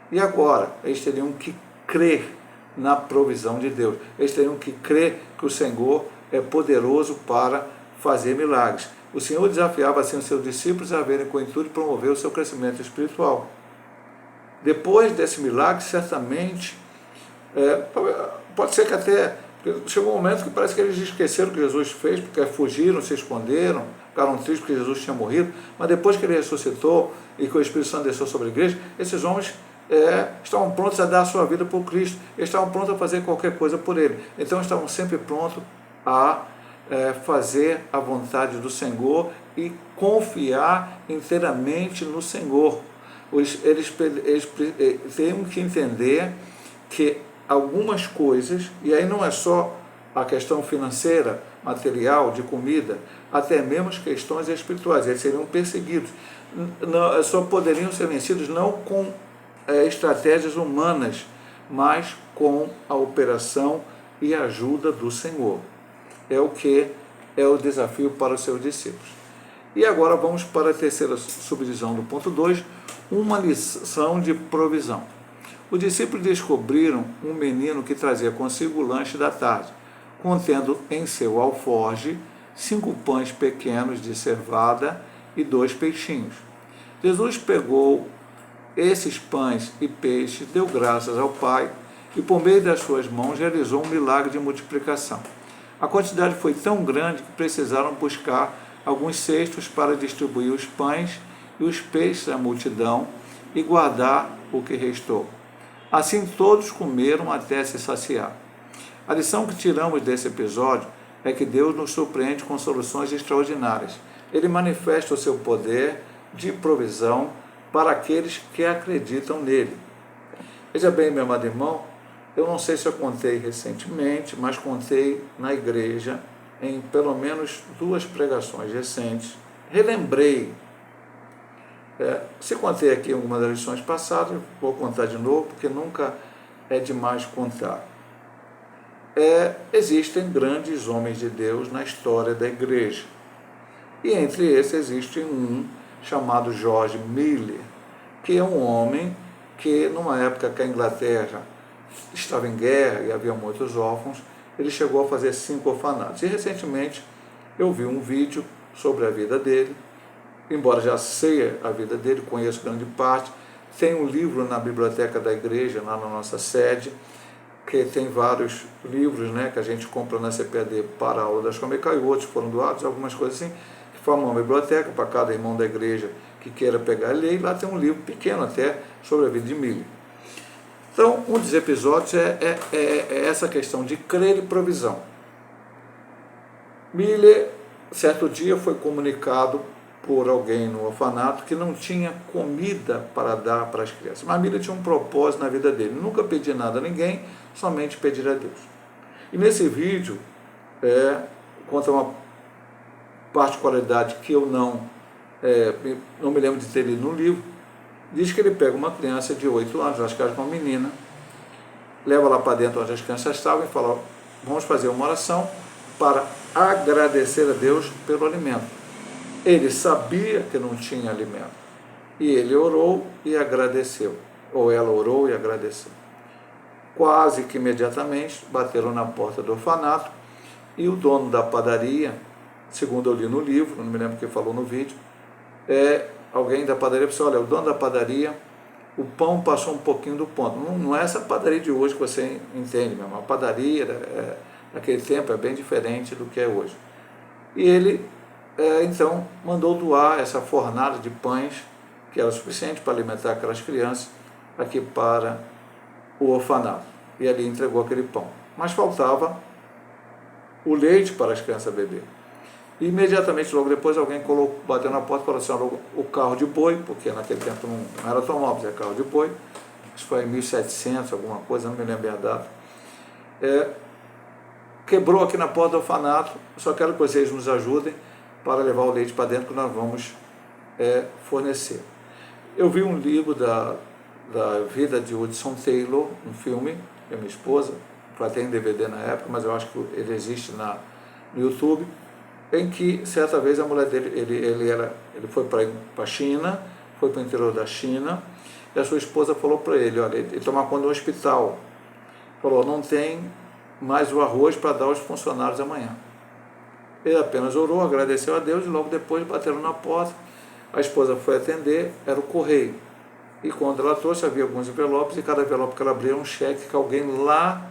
E agora, eles teriam que crer na provisão de Deus. Eles teriam que crer que o Senhor é poderoso para fazer milagres. O Senhor desafiava assim os seus discípulos a verem com o intuito de promover o seu crescimento espiritual. Depois desse milagre, certamente, pode ser que até chegou um momento que parece que eles esqueceram o que Jesus fez, porque fugiram, se esconderam, ficaram tristes porque Jesus tinha morrido, mas depois que ele ressuscitou e que o Espírito Santo desceu sobre a igreja, esses homens estavam prontos a dar a sua vida por Cristo, eles estavam prontos a fazer qualquer coisa por ele, então estavam sempre prontos a fazer a vontade do Senhor e confiar inteiramente no Senhor. Eles têm que entender que algumas coisas, e aí não é só a questão financeira, material, de comida, até mesmo as questões espirituais, eles seriam perseguidos, só poderiam ser vencidos não com estratégias humanas, mas com a operação e ajuda do Senhor. É o que é o desafio para os seus discípulos. E agora vamos para a terceira subdivisão do ponto 2, uma lição de provisão. Os discípulos descobriram um menino que trazia consigo o lanche da tarde, contendo em seu alforje 5 pães pequenos de cevada e 2 peixinhos. Jesus pegou esses pães e peixes, deu graças ao Pai e, por meio das suas mãos, realizou um milagre de multiplicação. A quantidade foi tão grande que precisaram buscar alguns cestos para distribuir os pães e os peixes à multidão e guardar o que restou. Assim todos comeram até se saciar. A lição que tiramos desse episódio é que Deus nos surpreende com soluções extraordinárias. Ele manifesta o seu poder de provisão para aqueles que acreditam nele. Veja bem, meu amado irmão, eu não sei se eu contei recentemente, mas contei na igreja em pelo menos 2 pregações recentes. Relembrei, se contei aqui em alguma das lições passadas, vou contar de novo, porque nunca é demais contar. Existem grandes homens de Deus na história da igreja. E entre esses existe um chamado George Miller, que é um homem que, numa época que a Inglaterra estava em guerra e havia muitos órfãos, ele chegou a fazer 5 orfanatos. E recentemente eu vi um vídeo sobre a vida dele, embora já sei a vida dele, conheço grande parte. Tem um livro na biblioteca da igreja, lá na nossa sede, que tem vários livros, que a gente compra na CPAD para a aula da escola e outros foram doados, algumas coisas assim, que formam uma biblioteca para cada irmão da igreja que queira pegar e ler, e lá tem um livro pequeno até sobre a vida de Miller. Então, um dos episódios é essa questão de crer e provisão. Miller, certo dia, foi comunicado por alguém no orfanato que não tinha comida para dar para as crianças. Mas Miller tinha um propósito na vida dele, nunca pedir nada a ninguém, somente pedir a Deus. E nesse vídeo, conta uma particularidade que eu não me lembro de ter lido no livro. Diz que ele pega uma criança de 8 anos, acho que era uma menina, leva lá para dentro onde as crianças estavam e fala: vamos fazer uma oração para agradecer a Deus pelo alimento. Ele sabia que não tinha alimento, e ele orou e agradeceu, ou ela orou e agradeceu. Quase que imediatamente bateram na porta do orfanato, e o dono da padaria, segundo eu li no livro, não me lembro quem falou no vídeo, alguém da padaria disse: olha, o dono da padaria, o pão passou um pouquinho do ponto. Não é essa padaria de hoje que você entende mesmo. A padaria naquele tempo é bem diferente do que é hoje. E ele, então, mandou doar essa fornada de pães, que era suficiente para alimentar aquelas crianças, aqui para o orfanato. E ali entregou aquele pão. Mas faltava o leite para as crianças beber. E imediatamente, logo depois, alguém bateu na porta e falou assim: o carro de boi, porque naquele tempo não era automóvel, era carro de boi, isso foi em 1700, alguma coisa, não me lembro a data, quebrou aqui na porta do orfanato, só quero que vocês nos ajudem para levar o leite para dentro que nós vamos fornecer. Eu vi um livro da vida de Hudson Taylor, um filme, que é minha esposa, tem DVD na época, mas eu acho que ele existe no YouTube, em que, certa vez, a mulher dele, ele foi para a China, foi para o interior da China, e a sua esposa falou para ele: olha, ele tomava conta do hospital, falou: não tem mais o arroz para dar aos funcionários amanhã. Ele apenas orou, agradeceu a Deus, e logo depois bateram na porta, a esposa foi atender, era o correio, e quando ela trouxe, havia alguns envelopes, e cada envelope que ela abria era um cheque que alguém lá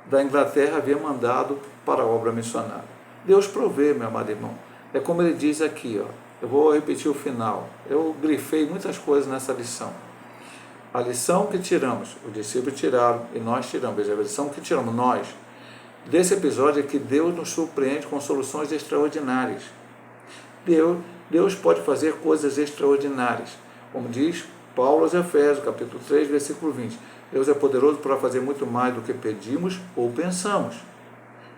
da Inglaterra havia mandado para a obra missionária. Deus provê, meu amado irmão. É como ele diz aqui, eu vou repetir o final. Eu grifei muitas coisas nessa lição. A lição que tiramos, os discípulos tiraram e nós tiramos. Veja, a lição que tiramos nós desse episódio é que Deus nos surpreende com soluções extraordinárias. Deus pode fazer coisas extraordinárias. Como diz Paulo aos Efésios, capítulo 3, versículo 20. Deus é poderoso para fazer muito mais do que pedimos ou pensamos.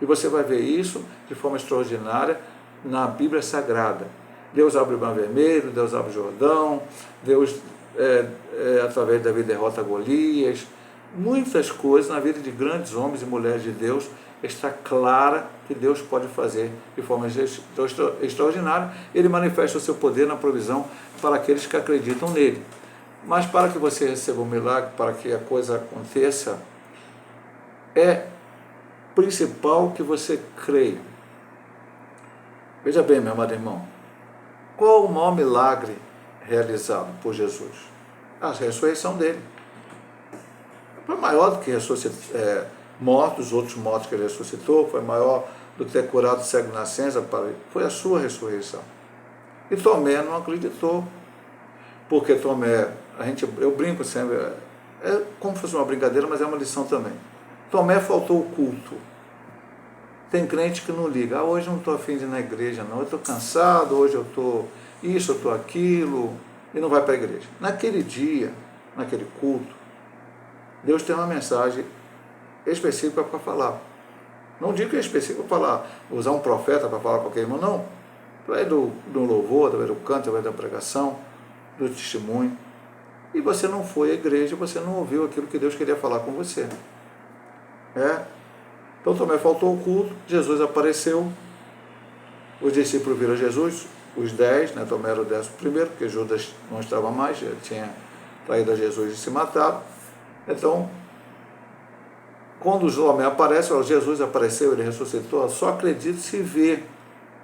E você vai ver isso de forma extraordinária na Bíblia Sagrada. Deus abre o Mar Vermelho, Deus abre o Jordão, Deus, através da vida, derrota Golias. Muitas coisas na vida de grandes homens e mulheres de Deus, está clara que Deus pode fazer de forma extraordinária. Ele manifesta o seu poder na provisão para aqueles que acreditam nele. Mas para que você receba um milagre, para que a coisa aconteça, é principal que você creia. Veja bem, meu amado irmão, qual o maior milagre realizado por Jesus? A ressurreição dele. Foi maior do que mortos, os outros mortos que ele ressuscitou, foi maior do que ter curado o cego de nascença, foi a sua ressurreição. E Tomé não acreditou, porque Tomé, eu brinco sempre, é como se fosse uma brincadeira, mas é uma lição também. Tomé faltou o culto. Tem crente que não liga, hoje eu não estou afim de ir na igreja não, eu estou cansado, hoje eu estou isso, eu estou aquilo, e não vai para a igreja. Naquele dia, naquele culto, Deus tem uma mensagem específica para falar. Não digo que é específico para falar, usar um profeta para falar com qualquer irmão, não. Vai do louvor, vai do canto, vai da pregação, do testemunho. E você não foi à igreja, você não ouviu aquilo que Deus queria falar com você. Então também faltou o culto, Jesus apareceu, os discípulos viram Jesus, os 10, Tomé era o 11º, porque Judas não estava mais, já tinha traído a Jesus e se matado. Então, quando os homens aparecem, Jesus apareceu, ele ressuscitou, só acredite se vê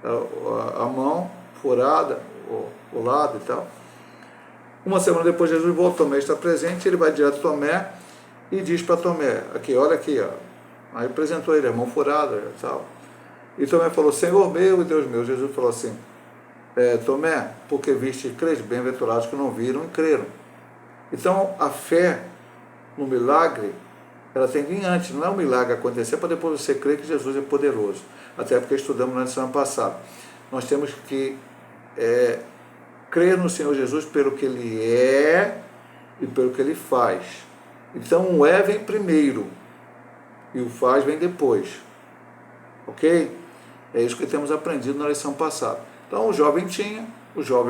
a mão furada, o lado e tal. Uma semana depois Jesus volta, Tomé está presente, ele vai direto a Tomé e diz para Tomé, aqui, olha aqui, aí apresentou ele, a mão furada e tal. E Tomé falou, Senhor meu e Deus meu. Jesus falou assim, Tomé, porque viste e crês, bem-aventurados que não viram e creram. Então, a fé no milagre, ela tem que vir antes, não é um milagre acontecer para depois você crer que Jesus é poderoso. Até porque estudamos na semana passada. Nós temos que crer no Senhor Jesus pelo que Ele é e pelo que Ele faz. Então o vem primeiro e o faz vem depois. Ok? É isso que temos aprendido na lição passada. Então o jovem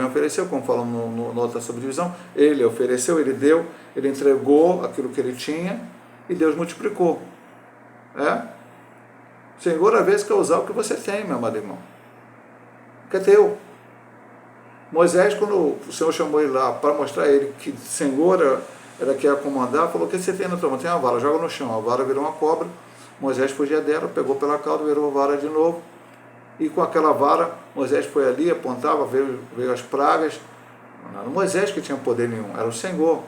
ofereceu, como falamos na outra subdivisão, ele ofereceu, ele deu, ele entregou aquilo que ele tinha e Deus multiplicou. Senhor, às vezes quer usar o que você tem, meu amado irmão. Que é teu. Moisés, quando o Senhor chamou ele lá para mostrar a ele que Senhor era que ia comandar, falou, o que você tem na tua mão? Tem uma vara, joga no chão. A vara virou uma cobra, Moisés fugia dela, pegou pela cauda, virou a vara de novo. E com aquela vara, Moisés foi ali, apontava, veio as pragas. Não era Moisés que tinha poder nenhum, era o Senhor.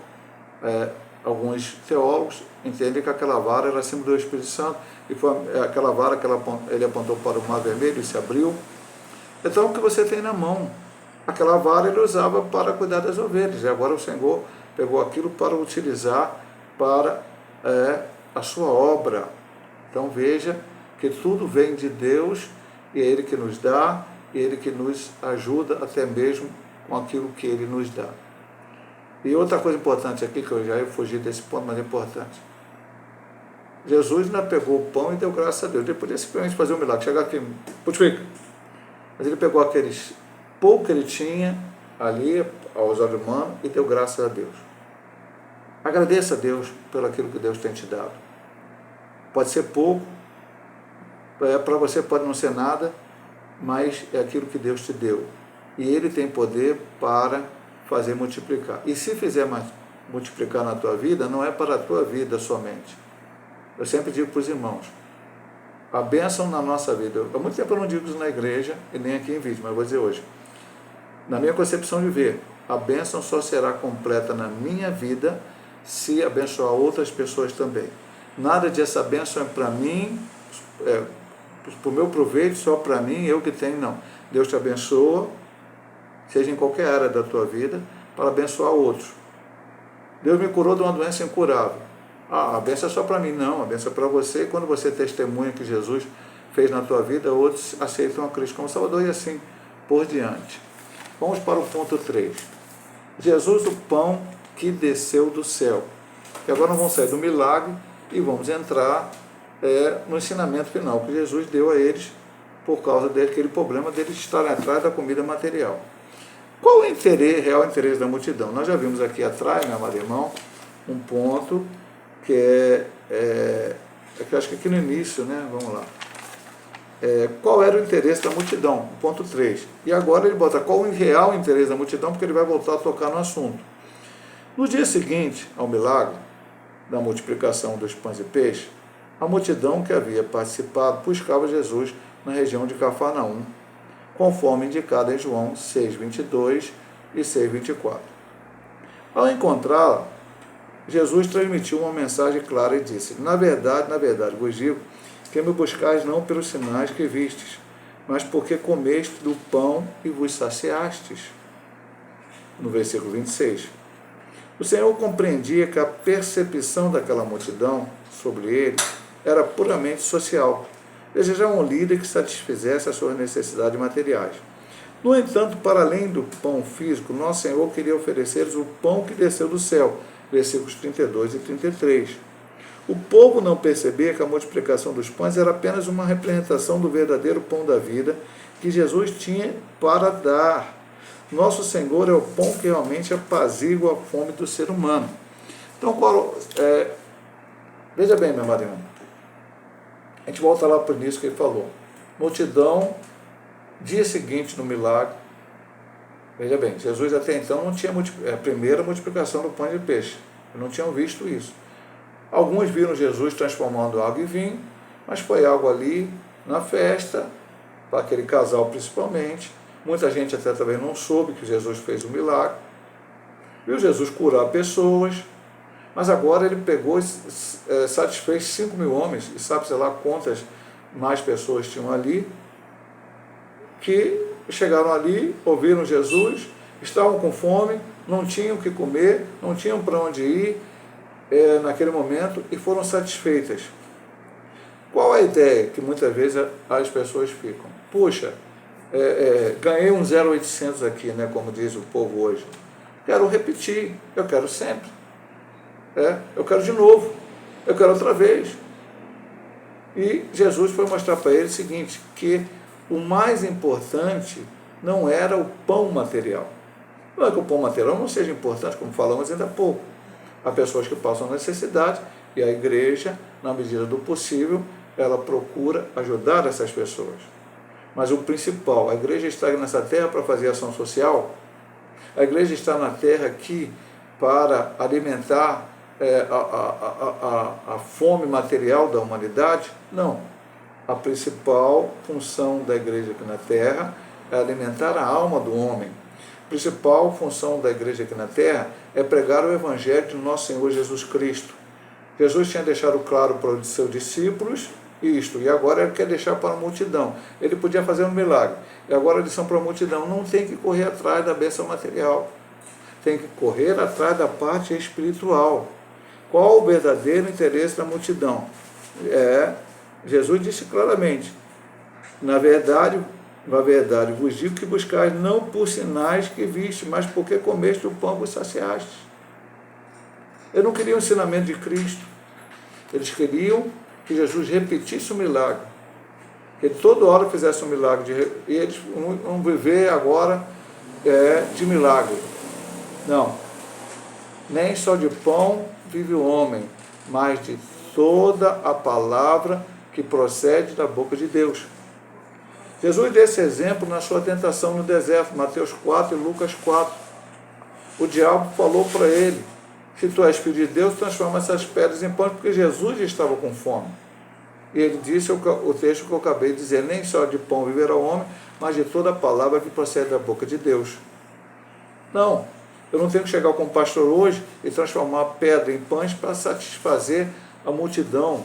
Alguns teólogos entendem que aquela vara era símbolo do Espírito Santo, e foi aquela vara que ele apontou para o Mar Vermelho e se abriu. Então, o que você tem na mão? Aquela vara ele usava para cuidar das ovelhas, e agora o Senhor pegou aquilo para utilizar para a sua obra. Então, veja que tudo vem de Deus, e é Ele que nos dá, e é Ele que nos ajuda até mesmo com aquilo que Ele nos dá. E outra coisa importante aqui, que eu já ia fugir desse ponto, mas é importante. Jesus ainda pegou o pão e deu graças a Deus. Ele podia simplesmente fazer um milagre, chegar aqui, putifica. Mas ele pegou aqueles pouco que ele tinha ali, aos olhos humanos, e deu graças a Deus. Agradeça a Deus pelo aquilo que Deus tem te dado. Pode ser pouco, para você pode não ser nada, mas é aquilo que Deus te deu. E Ele tem poder para fazer multiplicar. E se fizer multiplicar na tua vida, não é para a tua vida somente. Eu sempre digo para os irmãos, a bênção na nossa vida, há muito tempo eu não digo isso na igreja e nem aqui em vídeo, mas eu vou dizer hoje. Na minha concepção de ver, a bênção só será completa na minha vida se abençoar outras pessoas também. Nada dessa bênção é para mim, para o meu proveito, só para mim, eu que tenho, não. Deus te abençoa, seja em qualquer área da tua vida, para abençoar outros. Deus me curou de uma doença incurável. A bênção é só para mim, não, a bênção é para você. E quando você testemunha que Jesus fez na tua vida, outros aceitam a Cristo como Salvador e assim por diante. Vamos para o ponto 3. Jesus, o pão que desceu do céu. E agora nós vamos sair do milagre e vamos entrar no ensinamento final que Jesus deu a eles por causa daquele problema deles estarem atrás da comida material. Qual o real interesse da multidão? Nós já vimos aqui atrás, meu amado irmão, um ponto que acho que aqui no início, né? Vamos lá. Qual era o interesse da multidão? Ponto 3. E agora ele bota qual o real interesse da multidão, porque ele vai voltar a tocar no assunto. No dia seguinte ao milagre da multiplicação dos pães e peixes, a multidão que havia participado buscava Jesus na região de Cafarnaum, conforme indicado em João 6:22 e 6:24. Ao encontrá-la, Jesus transmitiu uma mensagem clara e disse: na verdade, vos digo que me buscais não pelos sinais que vistes, mas porque comeste do pão e vos saciastes. No versículo 26. O Senhor compreendia que a percepção daquela multidão sobre ele era puramente social. Desejava um líder que satisfizesse as suas necessidades materiais. No entanto, para além do pão físico, nosso Senhor queria oferecer-lhes o pão que desceu do céu. Versículos 32 e 33. O povo não percebia que a multiplicação dos pães era apenas uma representação do verdadeiro pão da vida que Jesus tinha para dar. Nosso Senhor é o pão que realmente apazigua a fome do ser humano. Então, veja bem, meu amado irmão, a gente volta lá para o início que ele falou. Multidão, dia seguinte no milagre. Veja bem, Jesus até então não tinha a primeira multiplicação do pão e do peixe. Não tinham visto isso. Alguns viram Jesus transformando água em vinho, mas foi algo ali na festa, para aquele casal principalmente. Muita gente até também não soube que Jesus fez um milagre. Viu Jesus curar pessoas, mas agora ele pegou e satisfez 5.000 homens, e sabe-se lá quantas mais pessoas tinham ali, que chegaram ali, ouviram Jesus, estavam com fome, não tinham o que comer, não tinham para onde ir naquele momento e foram satisfeitas. Qual a ideia que muitas vezes as pessoas ficam? Puxa, ganhei um 0800 aqui, né, como diz o povo hoje. Quero repetir, eu quero sempre. Eu quero de novo, eu quero outra vez. E Jesus foi mostrar para ele o seguinte, que o mais importante não era o pão material. Não é que o pão material não seja importante, como falamos ainda há pouco. Há pessoas que passam necessidade e a igreja, na medida do possível, ela procura ajudar essas pessoas. Mas o principal, a igreja está nessa terra para fazer ação social, a igreja está na terra aqui para alimentar a fome material da humanidade? Não. A principal função da igreja aqui na terra é alimentar a alma do homem. A principal função da igreja aqui na terra é pregar o evangelho de nosso Senhor Jesus Cristo. Jesus tinha deixado claro para os seus discípulos isto, e agora ele quer deixar para a multidão. Ele podia fazer um milagre, e agora a lição para a multidão: não tem que correr atrás da bênção material, tem que correr atrás da parte espiritual. Qual o verdadeiro interesse da multidão? Jesus disse claramente: na verdade, vos digo que buscais não por sinais que viste, mas porque comeste o pão vos saciastes. Eles não queriam o ensinamento de Cristo. Eles queriam que Jesus repetisse o milagre. Que ele toda hora fizesse um milagre. E eles vão viver agora de milagre. Não. Nem só de pão vive o homem, mas de toda a palavra que procede da boca de Deus. Jesus deu esse exemplo na sua tentação no deserto, Mateus 4 e Lucas 4. O diabo falou para ele: se tu és filho de Deus, transforma essas pedras em pão, porque Jesus estava com fome. E ele disse o texto que eu acabei de dizer: nem só de pão viverá o homem, mas de toda a palavra que procede da boca de Deus. Não, eu não tenho que chegar como pastor hoje e transformar a pedra em pães para satisfazer a multidão.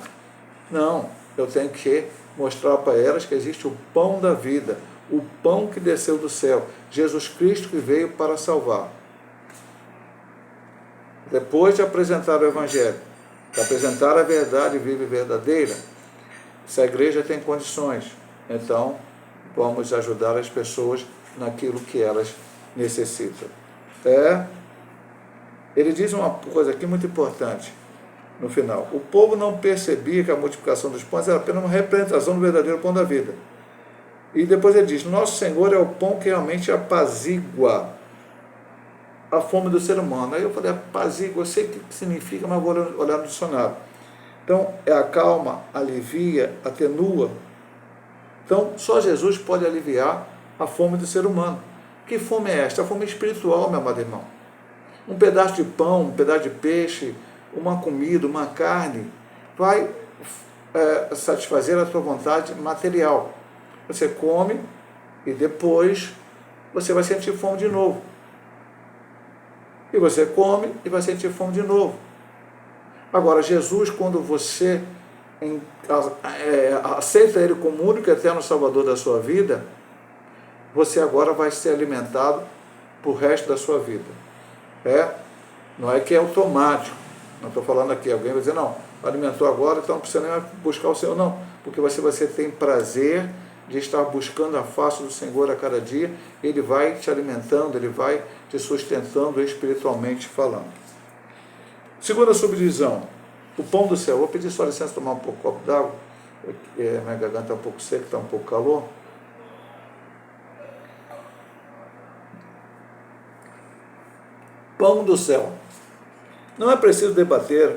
Não, eu tenho que mostrar para elas que existe o pão da vida, o pão que desceu do céu, Jesus Cristo que veio para salvar. Depois de apresentar o Evangelho, de apresentar a verdade viva e verdadeira, se a igreja tem condições, então vamos ajudar as pessoas naquilo que elas necessitam. Ele diz uma coisa aqui muito importante no final: o povo não percebia que a multiplicação dos pães era apenas uma representação do verdadeiro pão da vida. E depois ele diz: nosso Senhor é o pão que realmente apazigua a fome do ser humano. Aí eu falei: apazigua, eu sei o que significa, mas vou olhar no dicionário. Então, acalma, alivia, atenua. Então, só Jesus pode aliviar a fome do ser humano. Que fome é esta? A fome espiritual, meu amado irmão. Um pedaço de pão, um pedaço de peixe, uma comida, uma carne, vai satisfazer a tua vontade material. Você come e depois você vai sentir fome de novo. E você come e vai sentir fome de novo. Agora, Jesus, quando você aceita Ele como único e eterno Salvador da sua vida, você agora vai ser alimentado para o resto da sua vida. Não é que é automático. Não estou falando aqui, alguém vai dizer, não, alimentou agora, então não precisa nem buscar o Senhor. Não, porque você tem prazer de estar buscando a face do Senhor a cada dia, Ele vai te alimentando, Ele vai te sustentando espiritualmente falando. Segunda subdivisão, o pão do céu. Vou pedir só licença tomar um pouco de copo d'água, minha garganta está um pouco seca, está um pouco calor. Pão do céu. Não é preciso debater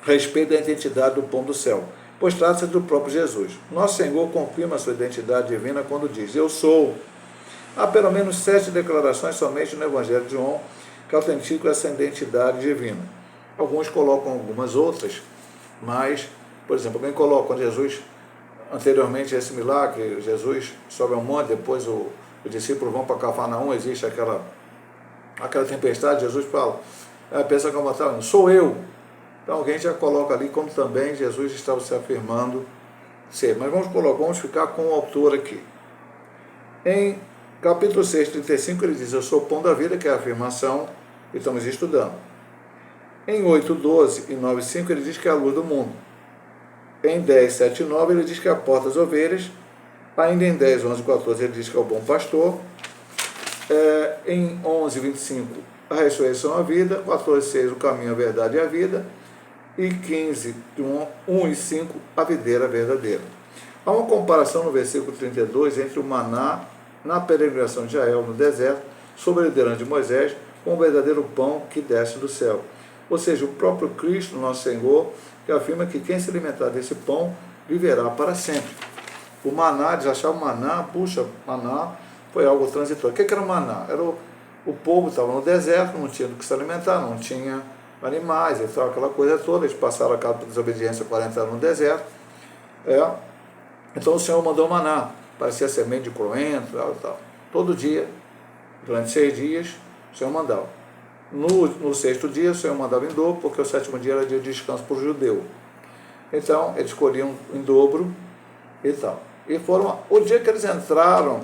a respeito da identidade do pão do céu, pois trata-se do próprio Jesus. Nosso Senhor confirma a sua identidade divina quando diz, eu sou. Há pelo menos 7 declarações somente no Evangelho de João que autenticam essa identidade divina. Alguns colocam algumas outras, mas, por exemplo, alguém coloca quando Jesus, anteriormente a esse milagre, Jesus sobe ao monte, depois os discípulos vão para Cafarnaum, existe aquela tempestade, Jesus fala, pensa que eu sou eu. Então alguém já coloca ali como também Jesus estava se afirmando ser. Mas vamos ficar com o autor aqui. Em capítulo 6, 35, ele diz, eu sou o pão da vida, que é a afirmação que estamos estudando. Em 8, 12 e 9, 5, ele diz que é a luz do mundo. Em 10, 7 e 9, ele diz que é a porta das ovelhas. Ainda em 10, 11 e 14, ele diz que é o bom pastor. Em 11, 25, a ressurreição, a vida. 14, 6, o caminho, a verdade e a vida. E 15, 1 e 5, a videira verdadeira. Há uma comparação no versículo 32 entre o maná na peregrinação de Israel no deserto, sob a liderança de Moisés, com o verdadeiro pão que desce do céu. Ou seja, o próprio Cristo, nosso Senhor, que afirma que quem se alimentar desse pão viverá para sempre. O maná, eles achavam maná, maná foi algo transitório. O que era o maná? Era o povo estava no deserto, não tinha do que se alimentar, não tinha animais, e tal, aquela coisa toda, eles passaram a cada desobediência 40 anos no deserto. Então o Senhor mandou maná, parecia semente de coentro, tal. Todo dia, durante 6 dias, o Senhor mandava. No 6º dia, o Senhor mandava em dobro, porque o 7º dia era dia de descanso para o judeu. Então, eles colhiam em dobro e tal. E o dia que eles entraram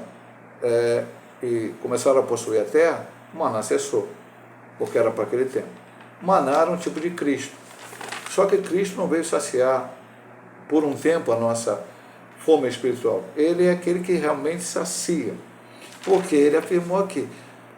e começaram a possuir a terra, o maná cessou, porque era para aquele tempo. O maná era um tipo de Cristo. Só que Cristo não veio saciar por um tempo a nossa fome espiritual. Ele é aquele que realmente sacia, porque ele afirmou aqui,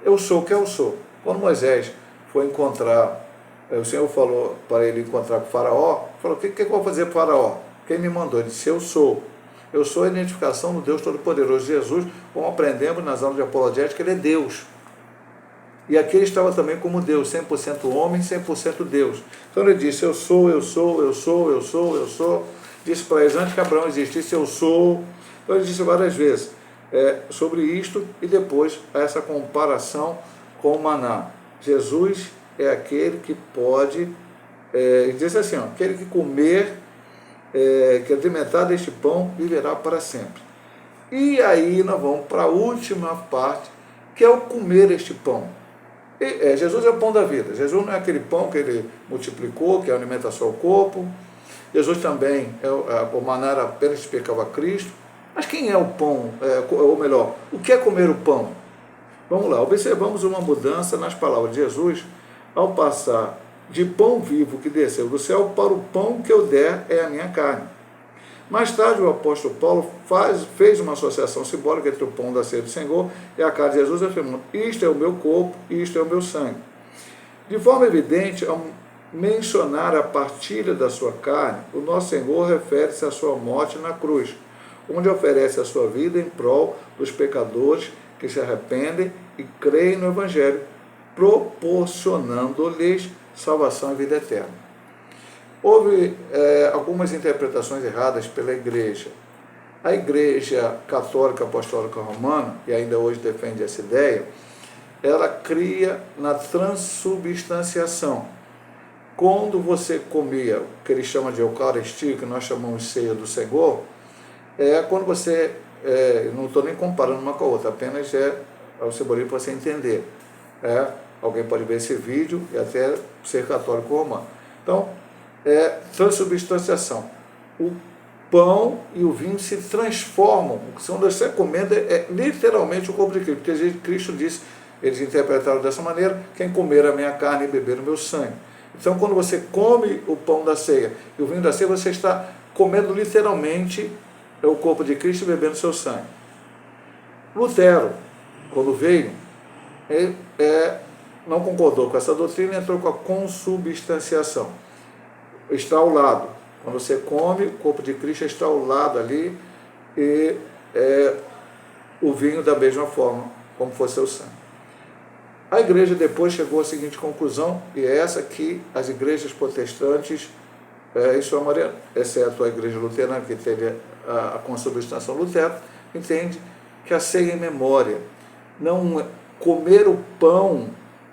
eu sou o que eu sou. Quando Moisés foi encontrar, o Senhor falou para ele encontrar com o faraó, falou, o que eu vou fazer para o faraó? Quem me mandou? Ele disse, eu sou. Eu sou a identificação do Deus Todo-Poderoso. Jesus, como aprendemos nas aulas de apologética, ele é Deus. E aqui ele estava também como Deus, 100% homem, 100% Deus. Então ele disse, eu sou, eu sou, eu sou, eu sou, eu sou. Disse para eles, antes que Abraão existisse, eu sou. Então ele disse várias vezes sobre isto e depois essa comparação com o maná. Jesus é aquele que pode, diz assim, aquele que comer, que alimentar deste pão, viverá para sempre. E aí nós vamos para a última parte, que é o comer este pão. Jesus é o pão da vida. Jesus não é aquele pão que ele multiplicou, que alimenta só o corpo. Jesus também, o maná era apenas explicava Cristo. Mas quem é o pão? Ou melhor, o que é comer o pão? Vamos lá, observamos uma mudança nas palavras de Jesus ao passar de pão vivo que desceu do céu para o pão que eu der é a minha carne. Mais tarde o apóstolo Paulo fez uma associação simbólica entre o pão da ceia do Senhor e a carne de Jesus, afirmando, isto é o meu corpo e isto é o meu sangue. De forma evidente, ao mencionar a partilha da sua carne, o nosso Senhor refere-se à sua morte na cruz, onde oferece a sua vida em prol dos pecadores que se arrependem e creem no Evangelho, proporcionando-lhes salvação e vida eterna. Houve algumas interpretações erradas pela igreja. A Igreja Católica Apostólica Romana, que ainda hoje defende essa ideia, ela cria na transubstanciação. Quando você comia o que eles chamam de Eucaristia, que nós chamamos de ceia do Senhor, quando você, não estou nem comparando uma com a outra, apenas o simbolismo para você entender. Alguém pode ver esse vídeo e até ser católico romano. Então, transubstanciação. O pão e o vinho se transformam. Quando você comendo, literalmente o corpo de Cristo. Porque Cristo disse, eles interpretaram dessa maneira, quem comer a minha carne e beber o meu sangue. Então, quando você come o pão da ceia e o vinho da ceia, você está comendo literalmente o corpo de Cristo e bebendo o seu sangue. Lutero, quando veio, não concordou com essa doutrina e entrou com a consubstanciação. Está ao lado. Quando você come, o corpo de Cristo está ao lado ali e o vinho da mesma forma, como fosse o sangue. A igreja depois chegou à seguinte conclusão, e é essa que as igrejas protestantes, em sua maioria, exceto a igreja luterana, que teve a consubstanciação Lutero, entende que a ceia em memória, não comer o pão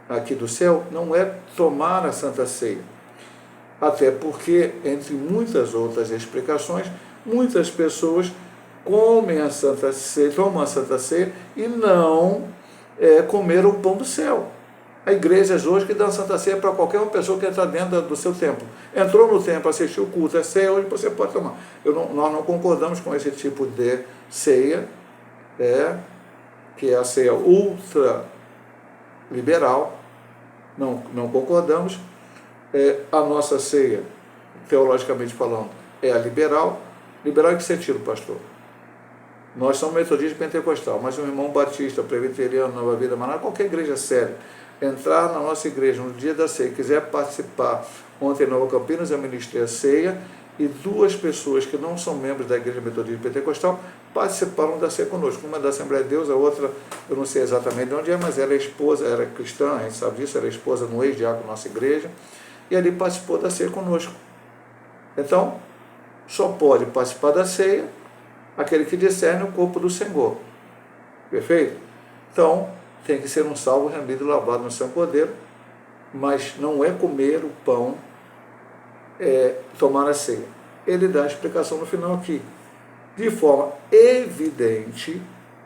aqui do céu, não é tomar a Santa Ceia. Até porque, entre muitas outras explicações, muitas pessoas comem a Santa Ceia, tomam a Santa Ceia e não comeram o pão do céu. Há igrejas hoje que dão Santa Ceia para qualquer uma pessoa que está dentro do seu templo. Entrou no templo, assistiu o culto, é ceia, hoje você pode tomar. Nós não concordamos com esse tipo de ceia, que é a ceia ultra liberal, não concordamos. A nossa ceia, teologicamente falando, é a liberal. Liberal em que sentido, pastor? Nós somos metodistas pentecostal, mas um irmão batista, presbiteriano, Nova Vida, Maná, qualquer igreja séria, entrar na nossa igreja no dia da ceia, quiser participar, ontem em Nova Campinas eu ministrei a ceia, e 2 pessoas que não são membros da igreja metodista pentecostal participaram da ceia conosco. Uma da Assembleia de Deus, a outra, eu não sei exatamente de onde mas ela é esposa, era cristã, a gente sabe disso, era esposa no ex-diácono da nossa igreja, e ali participou da ceia conosco. Então, só pode participar da ceia aquele que discerne o corpo do Senhor. Perfeito? Então, tem que ser um salvo, remido e lavado no Santo Cordeiro, mas não é comer o pão, tomar a ceia. Ele dá a explicação no final aqui. De forma evidente,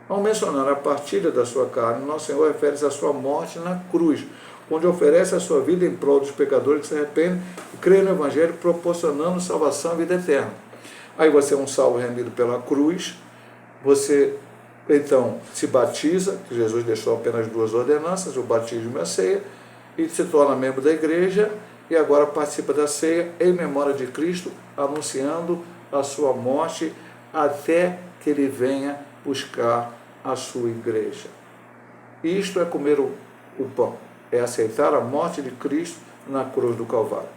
ao mencionar a partilha da sua carne, nosso Senhor refere-se à sua morte na cruz, onde oferece a sua vida em prol dos pecadores que se arrependem e creem no Evangelho, proporcionando salvação e vida eterna. Aí você é um salvo remido pela cruz, você então se batiza, que Jesus deixou apenas 2 ordenanças, o batismo e a ceia, e se torna membro da igreja, e agora participa da ceia em memória de Cristo, anunciando a sua morte até que ele venha buscar a sua igreja. Isto é comer o pão, é aceitar a morte de Cristo na cruz do Calvário.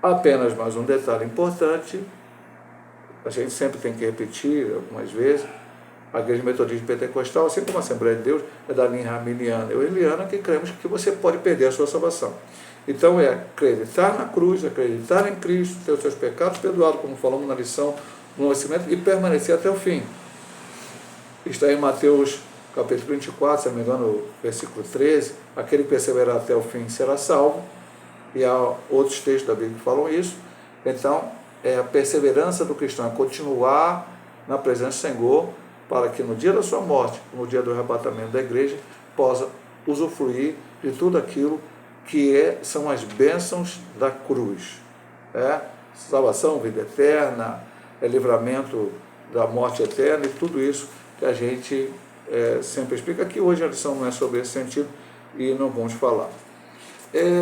Apenas mais um detalhe importante, a gente sempre tem que repetir algumas vezes, a Igreja Metodista Pentecostal, assim como a Assembleia de Deus, é da linha arminiana e eliana, que cremos que você pode perder a sua salvação. Então acreditar na cruz, acreditar em Cristo, ter os seus pecados perdoados, como falamos na lição do Novo Testamento, e permanecer até o fim. Está em Mateus capítulo 24, se não me engano, versículo 13, aquele que perseverar até o fim será salvo, e há outros textos da Bíblia que falam isso. Então, a perseverança do cristão, é continuar na presença do Senhor, para que no dia da sua morte, no dia do arrebatamento da igreja, possa usufruir de tudo aquilo que são as bênçãos da cruz. Salvação, vida eterna, livramento da morte eterna e tudo isso que a gente sempre explica. Aqui hoje a lição não é sobre esse sentido e não vamos falar.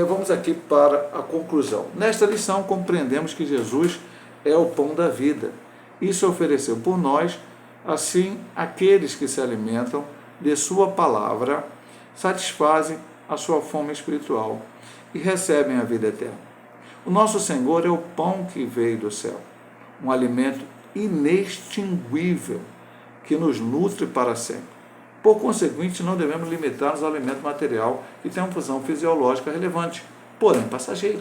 Vamos aqui para a conclusão. Nesta lição compreendemos que Jesus é o pão da vida e se ofereceu por nós. Assim, aqueles que se alimentam de sua palavra satisfazem a sua fome espiritual e recebem a vida eterna. O nosso Senhor é o pão que veio do céu, um alimento inextinguível que nos nutre para sempre. Por conseguinte, não devemos limitar-nos ao alimento material que tem uma função fisiológica relevante, porém passageira.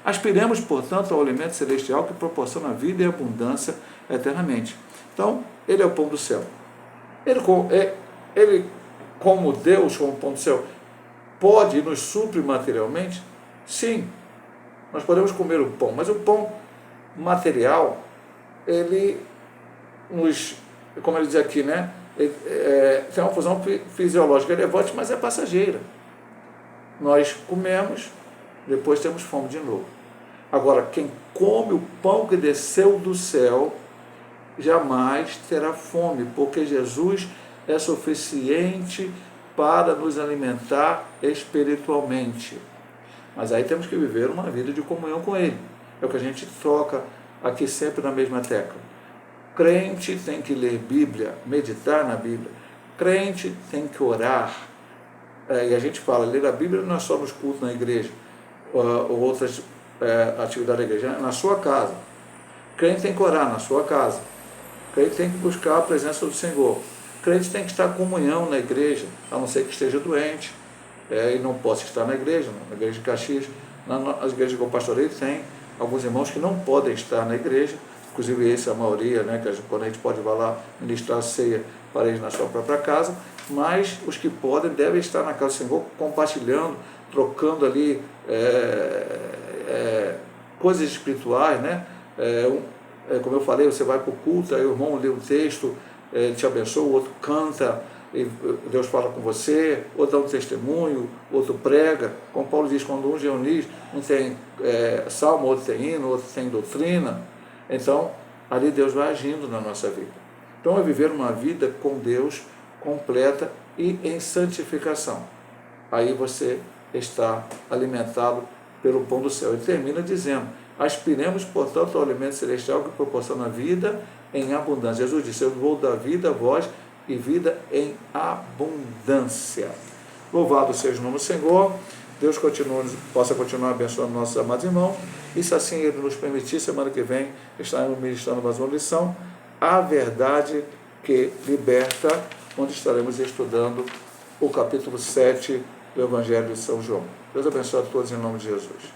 Aspiremos, portanto, ao alimento celestial que proporciona vida e abundância eternamente. Então, ele é o pão do céu. Ele como Deus, como pão do céu, pode nos suprir materialmente? Sim, nós podemos comer o pão, mas o pão material, ele nos, como ele diz aqui, né? Tem uma função fisiológica relevante, mas é passageira. Nós comemos, depois temos fome de novo. Agora, quem come o pão que desceu do céu, jamais terá fome, porque Jesus é suficiente para nos alimentar espiritualmente. Mas aí temos que viver uma vida de comunhão com Ele. É o que a gente toca aqui sempre na mesma tecla. Crente tem que ler Bíblia, meditar na Bíblia. Crente tem que orar. E a gente fala, ler a Bíblia não é só nos cultos na igreja, ou outras atividades da igreja, é na sua casa. Crente tem que orar na sua casa. Crente tem que buscar a presença do Senhor. Crente tem que estar em comunhão na igreja, a não ser que esteja doente, e não possa estar na igreja de Caxias. Nas igrejas que eu pastorei tem alguns irmãos que não podem estar na igreja, inclusive esse é a maioria, né, que quando a gente pode ir lá ministrar a ceia para eles na sua própria casa, mas os que podem devem estar na casa do Senhor, compartilhando, trocando ali coisas espirituais, né? Como eu falei, você vai para o culto, aí o irmão lê um texto, te abençoa, o outro canta, e Deus fala com você, outro dá um testemunho, outro prega, como Paulo diz, quando um reunir, um tem salmo, outro tem hino, outro tem doutrina, então ali Deus vai agindo na nossa vida. Então é viver uma vida com Deus completa e em santificação. Aí você está alimentado pelo pão do céu. Ele termina dizendo, aspiremos, portanto, ao alimento celestial que proporciona vida em abundância. Jesus disse, eu vou dar vida a vós e vida em abundância. Louvado seja o nome do Senhor. Deus possa continuar abençoando nossos amados irmãos. E se assim Ele nos permitir, semana que vem estaremos ministrando mais uma lição, a verdade que liberta, onde estaremos estudando o capítulo 7 do Evangelho de São João. Deus abençoe a todos em nome de Jesus.